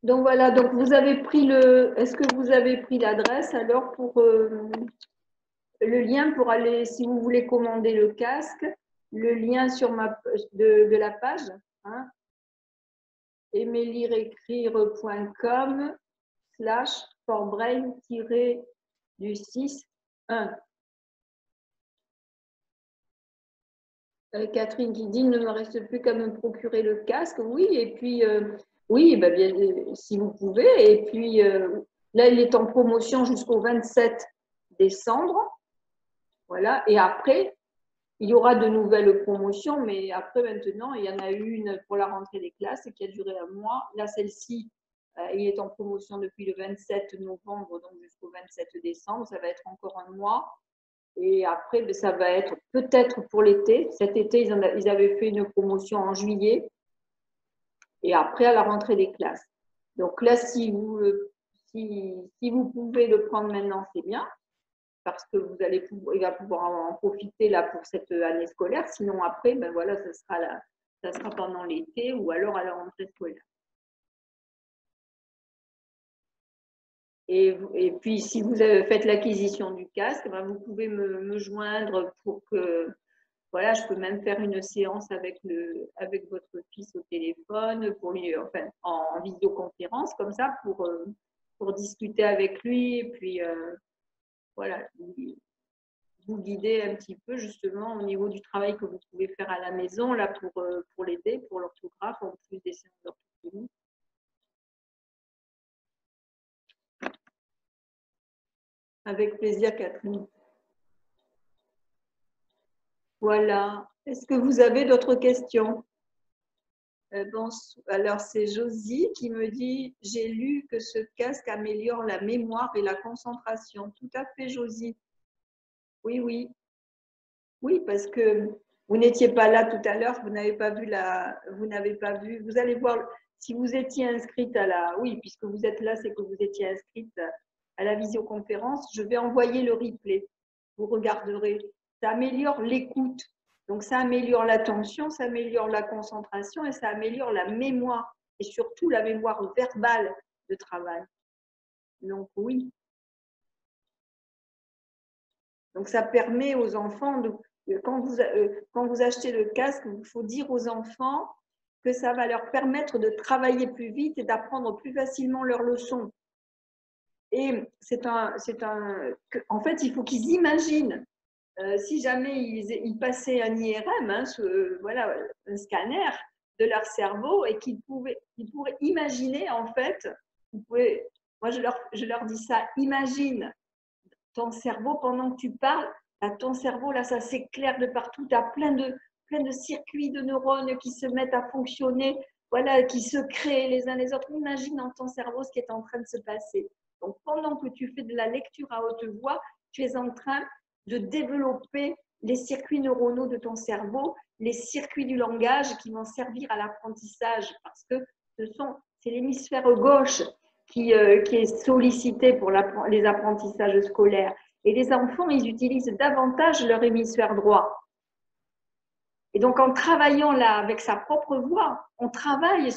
Donc voilà, donc vous avez pris est-ce que vous avez pris l'adresse alors pour le lien pour aller, si vous voulez commander le casque, le lien sur de la page, hein? aimélierécrire.com/forbrain-du6-1. Catherine qui dit, il ne me reste plus qu'à me procurer le casque. Oui, et puis, oui, ben bien, si vous pouvez. Et puis, là, il est en promotion jusqu'au 27 décembre. Voilà. Et après, il y aura de nouvelles promotions, mais après, maintenant, il y en a eu une pour la rentrée des classes qui a duré un mois. Là, celle-ci, il est en promotion depuis le 27 novembre, donc jusqu'au 27 décembre. Ça va être encore un mois. Et après, ça va être peut-être pour l'été. Cet été, ils avaient fait une promotion en juillet. Et après, à la rentrée des classes. Donc là, si vous pouvez le prendre maintenant, c'est bien. Parce que il va pouvoir en profiter là pour cette année scolaire. Sinon, après, ben voilà, ça sera pendant l'été ou alors à la rentrée scolaire. Et puis, si vous avez fait l'acquisition du casque, ben vous pouvez me joindre pour que, voilà, je peux même faire une séance avec votre fils au téléphone, enfin, en visioconférence, comme ça, pour discuter avec lui et puis, voilà, vous guider un petit peu justement au niveau du travail que vous pouvez faire à la maison, là, pour l'aider, pour l'orthographe, en plus des séances d'orthophonie. Avec plaisir, Catherine. Voilà. Est-ce que vous avez d'autres questions? Bon, alors, c'est Josie qui me dit « J'ai lu que ce casque améliore la mémoire et la concentration. » Tout à fait, Josie. Oui, oui. Oui, parce que vous n'étiez pas là tout à l'heure, vous n'avez pas vu, vous allez voir, si vous étiez inscrite oui, puisque vous êtes là, c'est que vous étiez inscrite à la visioconférence, je vais envoyer le replay, vous regarderez. Ça améliore l'écoute, donc ça améliore l'attention, ça améliore la concentration et ça améliore la mémoire, et surtout la mémoire verbale de travail. Donc oui. Donc ça permet aux enfants quand vous achetez le casque, il faut dire aux enfants que ça va leur permettre de travailler plus vite et d'apprendre plus facilement leurs leçons. Et en fait, il faut qu'ils imaginent, si jamais ils passaient un IRM, voilà, un scanner de leur cerveau, et qu'ils pourraient imaginer, en fait, moi je leur dis ça, imagine ton cerveau pendant que tu parles, ton cerveau, là, ça s'éclaire de partout. Tu as plein de circuits de neurones qui se mettent à fonctionner, voilà, qui se créent les uns les autres. Imagine dans ton cerveau ce qui est en train de se passer. Donc, pendant que tu fais de la lecture à haute voix, tu es en train de développer les circuits neuronaux de ton cerveau, les circuits du langage qui vont servir à l'apprentissage, parce que c'est l'hémisphère gauche qui est sollicité pour les apprentissages scolaires. Et les enfants, ils utilisent davantage leur hémisphère droit. Et donc, en travaillant là avec sa propre voix, on travaille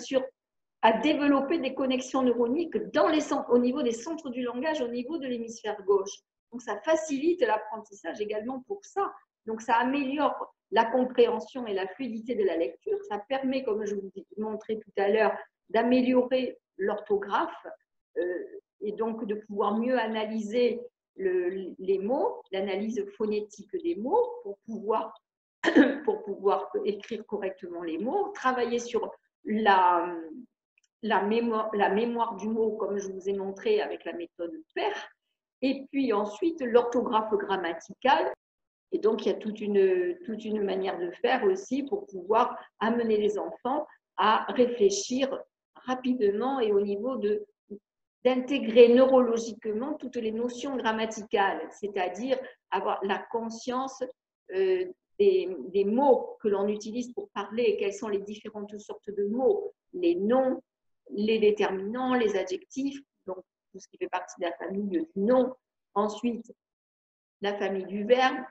à développer des connexions neuroniques au niveau des centres du langage, au niveau de l'hémisphère gauche. Donc, ça facilite l'apprentissage également pour ça. Donc, ça améliore la compréhension et la fluidité de la lecture. Ça permet, comme je vous montrais tout à l'heure, d'améliorer l'orthographe et donc de pouvoir mieux analyser les mots, l'analyse phonétique des mots pour pouvoir écrire correctement les mots, travailler sur la mémoire du mot, comme je vous ai montré avec la méthode PER, et puis ensuite l'orthographe grammaticale. Et donc, il y a toute une manière de faire aussi pour pouvoir amener les enfants à réfléchir rapidement et au niveau d'intégrer neurologiquement toutes les notions grammaticales, c'est-à-dire avoir la conscience des mots que l'on utilise pour parler et quelles sont les différentes sortes de mots, les noms, les déterminants, les adjectifs, donc tout ce qui fait partie de la famille du nom. Ensuite, la famille du verbe,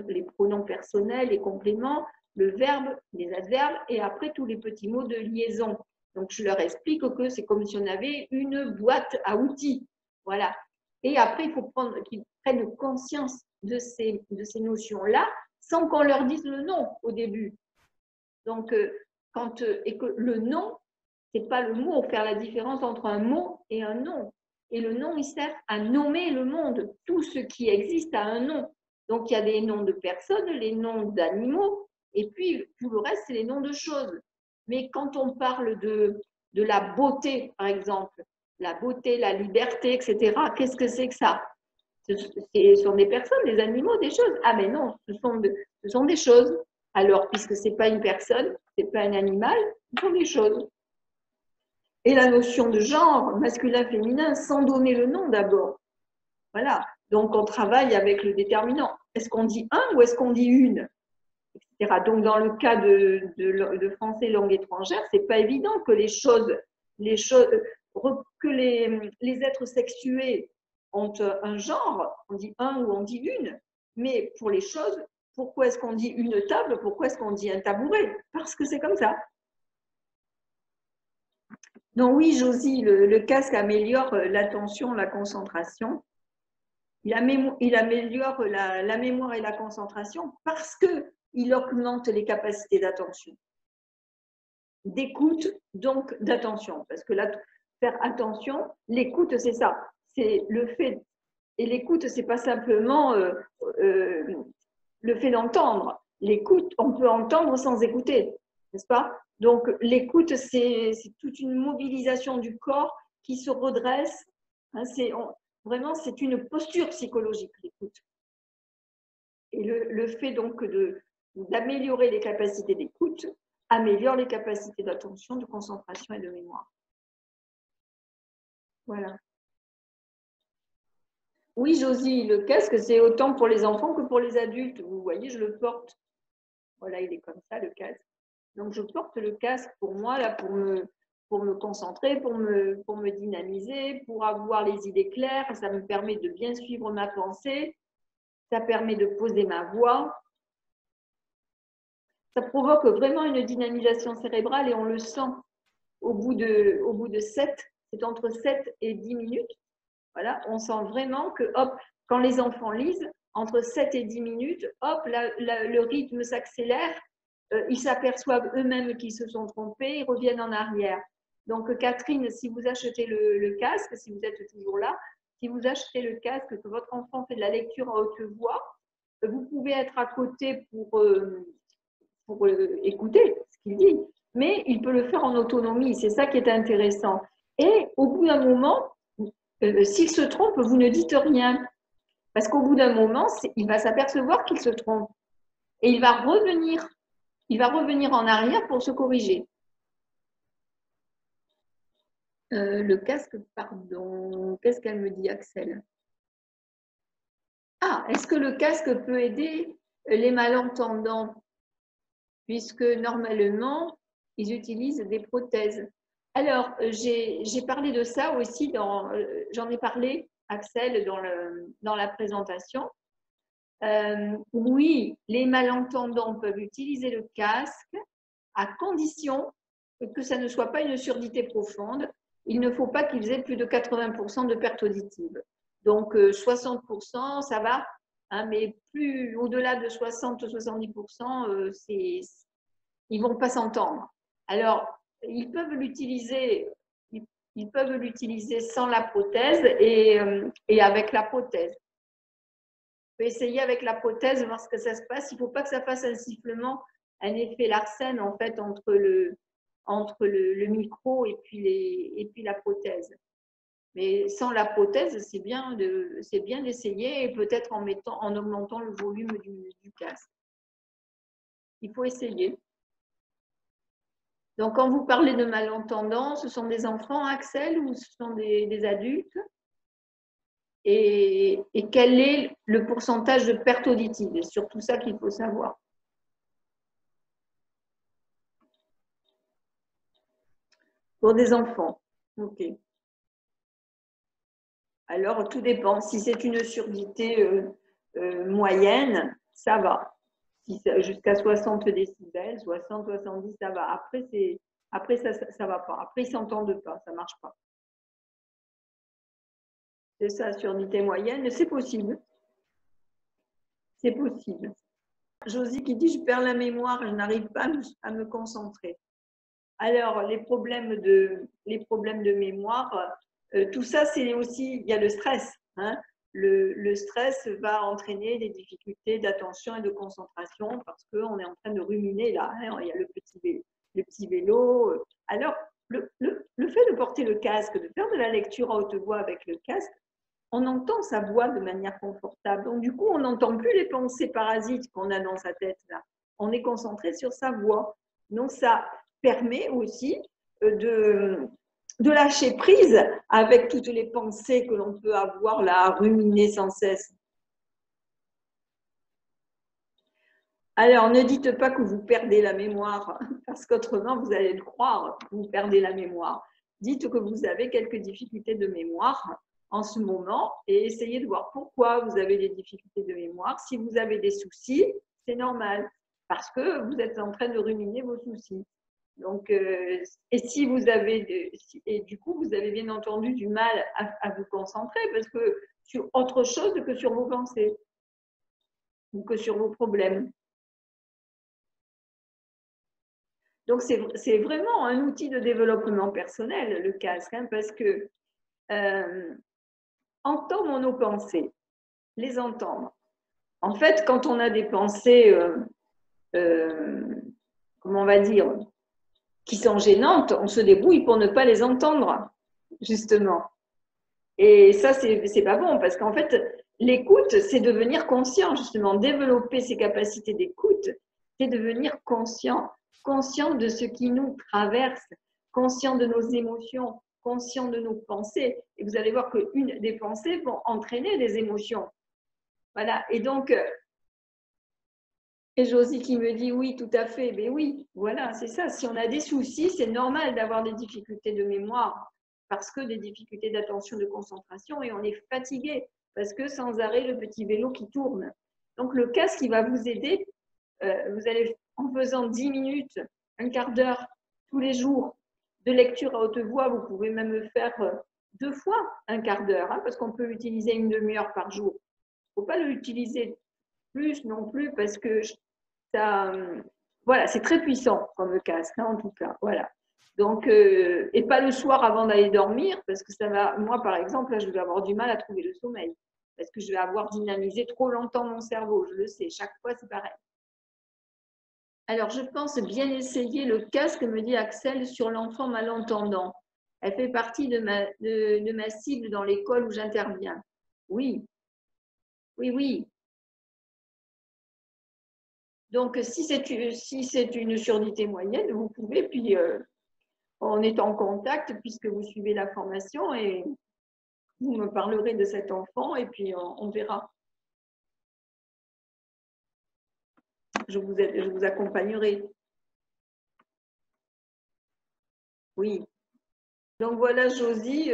les pronoms personnels, les compléments, le verbe, les adverbes, et après tous les petits mots de liaison. Donc, je leur explique que c'est comme si on avait une boîte à outils. Voilà. Et après, il faut qu'ils prennent conscience de ces notions-là sans qu'on leur dise le nom au début. Donc, et que le nom, C'est pas le mot, faire la différence entre un mot et un nom. Et le nom, il sert à nommer le monde. Tout ce qui existe a un nom. Donc, il y a des noms de personnes, les noms d'animaux, et puis tout le reste, c'est les noms de choses. Mais quand on parle de la beauté, par exemple, la beauté, la liberté, etc., qu'est-ce que c'est que ça? Ce sont des personnes, des animaux, des choses. Ah, mais non, ce sont des choses. Alors, puisque ce n'est pas une personne, ce n'est pas un animal, ce sont des choses. Et la notion de genre, masculin, féminin, sans donner le nom d'abord. Voilà. Donc, on travaille avec le déterminant. Est-ce qu'on dit un ou est-ce qu'on dit une, etc. Donc, dans le cas de français langue étrangère, c'est pas évident que que les êtres sexués ont un genre, on dit un ou on dit une. Mais pour les choses, pourquoi est-ce qu'on dit une table? Pourquoi est-ce qu'on dit un tabouret? Parce que c'est comme ça. Donc oui, Josie, le casque améliore l'attention, la concentration. Il améliore la mémoire et la concentration parce qu'il augmente les capacités d'attention, d'écoute, donc d'attention. Parce que là, faire attention, l'écoute, c'est ça. C'est le fait. Et l'écoute, c'est pas simplement le fait d'entendre. L'écoute, on peut entendre sans écouter, n'est-ce pas? Donc, l'écoute, c'est toute une mobilisation du corps qui se redresse. Hein, vraiment, c'est une posture psychologique, l'écoute. Et le fait donc d'améliorer les capacités d'écoute améliore les capacités d'attention, de concentration et de mémoire. Voilà. Oui, Josie, le casque, c'est autant pour les enfants que pour les adultes. Vous voyez, je le porte. Voilà, il est comme ça, le casque. Donc, je porte le casque pour moi, là, pour me concentrer, pour me dynamiser, pour avoir les idées claires. Ça me permet de bien suivre ma pensée. Ça permet de poser ma voix. Ça provoque vraiment une dynamisation cérébrale et on le sent au bout de 7, c'est entre 7 et 10 minutes. Voilà, on sent vraiment que, hop, quand les enfants lisent, entre 7 et 10 minutes, hop, le rythme s'accélère, ils s'aperçoivent eux-mêmes qu'ils se sont trompés, ils reviennent en arrière. Donc, Catherine, si vous achetez le casque, si vous êtes toujours là, si vous achetez le casque, que votre enfant fait de la lecture à haute voix, vous pouvez être à côté pour écouter ce qu'il dit, mais il peut le faire en autonomie. C'est ça qui est intéressant. Et au bout d'un moment, s'il se trompe, vous ne dites rien. Parce qu'au bout d'un moment, il va s'apercevoir qu'il se trompe. Et il va revenir en arrière pour se corriger. Le casque, pardon. Qu'est-ce qu'elle me dit, Axel? Ah, est-ce que le casque peut aider les malentendants? Puisque normalement, ils utilisent des prothèses. Alors, j'ai parlé de ça aussi, j'en ai parlé, Axel, dans la présentation. Oui, les malentendants peuvent utiliser le casque à condition que ça ne soit pas une surdité profonde. Il ne faut pas qu'ils aient plus de 80% de perte auditive. Donc, 60%, ça va, hein, mais plus au-delà de 60-70%, ils ne vont pas s'entendre. Alors, ils peuvent l'utiliser sans la prothèse et avec la prothèse. On peut essayer avec la prothèse, voir ce que ça se passe. Il ne faut pas que ça fasse un sifflement, un effet Larsen en fait entre le micro et puis la prothèse. Mais sans la prothèse, c'est bien d'essayer et peut-être en augmentant le volume du casque. Il faut essayer. Donc, quand vous parlez de malentendants, ce sont des enfants, Axel, ou ce sont des adultes? Et quel est le pourcentage de perte auditive? C'est surtout ça qu'il faut savoir. Pour des enfants, ok. Alors, tout dépend. Si c'est une surdité moyenne, ça va. Si jusqu'à 60 décibels, 60, 70, ça va. Après, ça va pas. Après, ils ne s'entendent pas, ça ne marche pas. C'est ça, surdité moyenne, mais c'est possible. C'est possible. Josie qui dit, je perds la mémoire, je n'arrive pas à me concentrer. Alors, les problèmes de mémoire, tout ça, c'est aussi, il y a le stress. Hein. Le stress va entraîner des difficultés d'attention et de concentration parce qu'on est en train de ruminer là. Hein. Il y a le petit vélo. Alors, le fait de porter le casque, de faire de la lecture à haute voix avec le casque, on entend sa voix de manière confortable. Donc, du coup, on n'entend plus les pensées parasites qu'on a dans sa tête là. On est concentré sur sa voix. Donc, ça permet aussi de lâcher prise avec toutes les pensées que l'on peut avoir là, à ruminer sans cesse. Alors, ne dites pas que vous perdez la mémoire, parce qu'autrement, vous allez le croire, vous perdez la mémoire. Dites que vous avez quelques difficultés de mémoire en ce moment et essayez de voir pourquoi vous avez des difficultés de mémoire. Si vous avez des soucis, c'est normal, parce que vous êtes en train de ruminer vos soucis. Donc, et si vous avez, et du coup, vous avez bien entendu du mal à vous concentrer parce que sur autre chose que sur vos pensées ou que sur vos problèmes. Donc, c'est vraiment un outil de développement personnel, le casque, hein, parce que entendre nos pensées, les entendre. En fait, quand on a des pensées, comment on va dire, qui sont gênantes, on se débrouille pour ne pas les entendre, justement. Et ça, c'est pas bon, parce qu'en fait, l'écoute, c'est devenir conscient, justement. Développer ses capacités d'écoute, c'est devenir conscient, conscient de ce qui nous traverse, conscient de nos émotions, conscient de nos pensées. Et vous allez voir qu'une des pensées vont entraîner des émotions. Voilà. Et donc, et Josie qui me dit oui, tout à fait. Mais oui, voilà, c'est ça. Si on a des soucis, c'est normal d'avoir des difficultés de mémoire parce que des difficultés d'attention, de concentration et on est fatigué parce que sans arrêt, le petit vélo qui tourne. Donc, le casque, il va vous aider. Vous allez, en faisant 10 minutes, un quart d'heure tous les jours de lecture à haute voix, vous pouvez même le faire 2 fois un quart d'heure hein, parce qu'on peut l'utiliser une demi-heure par jour. Il ne faut pas l'utiliser plus non plus parce que ça, voilà, c'est très puissant comme casque, hein, en tout cas. Voilà. Donc, et pas le soir avant d'aller dormir, parce que ça va, moi par exemple, là, je vais avoir du mal à trouver le sommeil, parce que je vais avoir dynamisé trop longtemps mon cerveau, je le sais, chaque fois c'est pareil. Alors, je pense bien essayer le casque, me dit Axel, sur l'enfant malentendant. Elle fait partie de ma cible dans l'école où j'interviens. Oui, oui, oui. Donc, si c'est une surdité moyenne, vous pouvez, puis on est en contact puisque vous suivez la formation et vous me parlerez de cet enfant et puis on verra. Je vous accompagnerai. Oui. Donc voilà, Josie,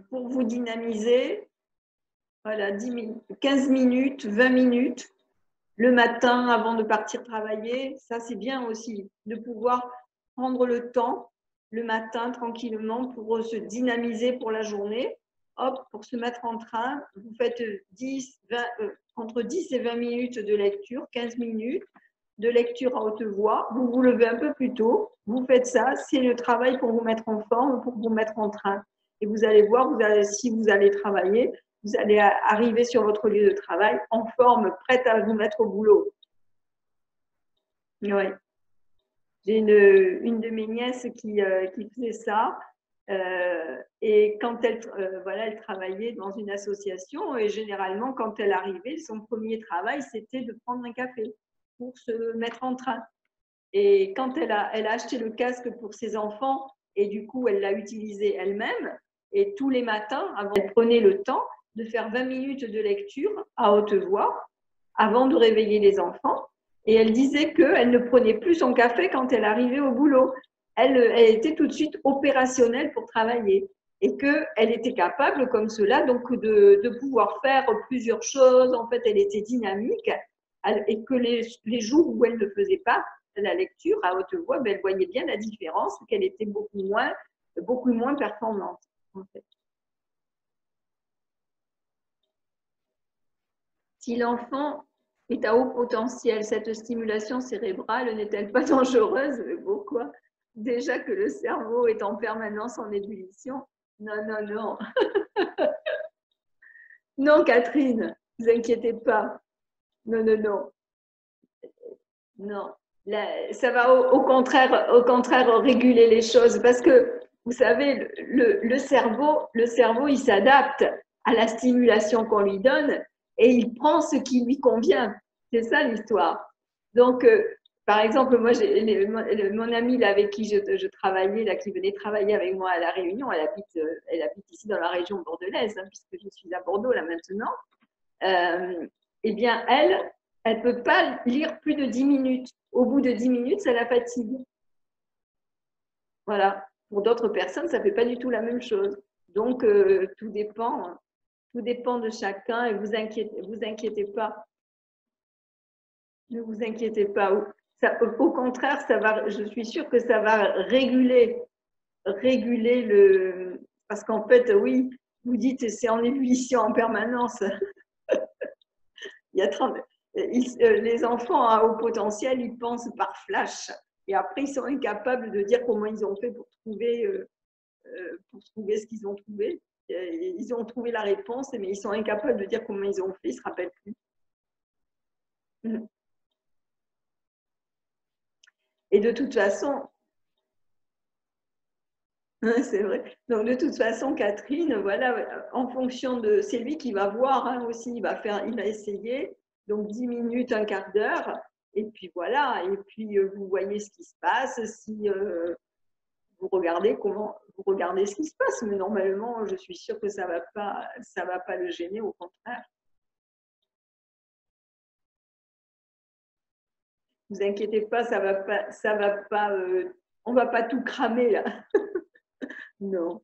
pour vous dynamiser, voilà, 15 minutes, 20 minutes le matin avant de partir travailler, ça c'est bien aussi de pouvoir prendre le temps le matin tranquillement pour se dynamiser pour la journée. Hop, pour se mettre en train, vous faites 20, entre 10 et 20 minutes de lecture, 15 minutes de lecture à haute voix. Vous vous levez un peu plus tôt, vous faites ça, c'est le travail pour vous mettre en forme, pour vous mettre en train. Et vous allez voir, si vous allez travailler, vous allez arriver sur votre lieu de travail en forme, prête à vous mettre au boulot. Oui. J'ai une de mes nièces qui faisait ça. Et quand elle travaillait dans une association, et généralement, quand elle arrivait, son premier travail, c'était de prendre un café pour se mettre en train. Et quand elle a acheté le casque pour ses enfants, et du coup, elle l'a utilisé elle-même, et tous les matins, elle prenait le temps de faire 20 minutes de lecture à haute voix avant de réveiller les enfants. Et elle disait qu'elle ne prenait plus son café quand elle arrivait au boulot. Elle était tout de suite opérationnelle pour travailler et qu'elle était capable comme cela donc de pouvoir faire plusieurs choses. En fait, elle était dynamique et que les jours où elle ne faisait pas la lecture à haute voix, ben, elle voyait bien la différence, qu'elle était beaucoup moins performante. En fait. Si l'enfant est à haut potentiel, cette stimulation cérébrale n'est-elle pas dangereuse? Mais pourquoi? déjà que le cerveau est en permanence en ébullition. Non, non, non. Non, Catherine, ne vous inquiétez pas. Non, non, non. Non. Là, ça va au contraire réguler les choses parce que, vous savez, le cerveau, il s'adapte à la stimulation qu'on lui donne et il prend ce qui lui convient. C'est ça l'histoire. Donc, par exemple, moi, mon amie là, avec qui je travaillais, là, qui venait travailler avec moi à La Réunion, elle habite ici dans la région bordelaise, hein, puisque je suis à Bordeaux là maintenant. Eh bien, elle ne peut pas lire plus de 10 minutes. Au bout de 10 minutes, ça la fatigue. Voilà. Pour d'autres personnes, ça ne fait pas du tout la même chose. Donc, tout dépend de chacun et vous inquiétez pas. Ne vous inquiétez pas. Ça, au contraire, je suis sûre que ça va réguler le. Parce qu'en fait, oui, vous dites c'est en ébullition en permanence. Il y a 30, les enfants à haut potentiel, ils pensent par flash. Et après, ils sont incapables de dire comment ils ont fait pour trouver ce qu'ils ont trouvé. Ils ont trouvé la réponse, mais ils sont incapables de dire comment ils ont fait, ils ne se rappellent plus. Et de toute façon, c'est vrai. Donc de toute façon, Catherine, voilà, en fonction de, c'est lui qui va voir hein, aussi, il va essayer. Donc 10 minutes, un quart d'heure, et puis voilà. Et puis vous voyez ce qui se passe. Si vous regardez ce qui se passe, mais normalement, je suis sûre que ça va pas le gêner, au contraire. Vous inquiétez pas, ça va pas, on va pas tout cramer là. Non.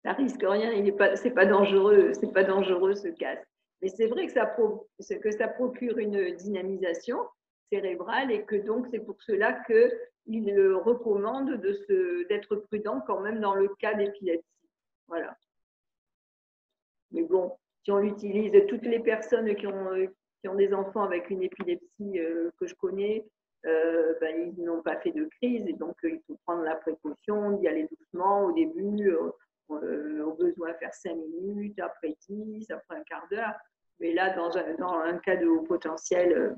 Ça risque rien, c'est pas dangereux ce casque. Mais c'est vrai que ça procure une dynamisation cérébrale et que donc c'est pour cela qu'il recommande d'être prudent quand même dans le cas d'épilepsie. Voilà. Mais bon, si on l'utilise, toutes les personnes qui ont des enfants avec une épilepsie que je connais, ben, ils n'ont pas fait de crise et donc il faut prendre la précaution d'y aller doucement au début, au besoin faire 5 minutes, après 10, après un quart d'heure. Mais là, dans un cas de haut potentiel,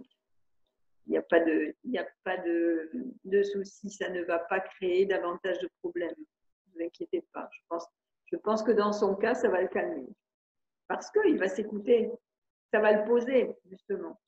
il n'y a pas de souci, ça ne va pas créer davantage de problèmes. Ne vous inquiétez pas. Je pense que dans son cas, ça va le calmer. Parce qu'il va s'écouter. Ça va le poser, justement.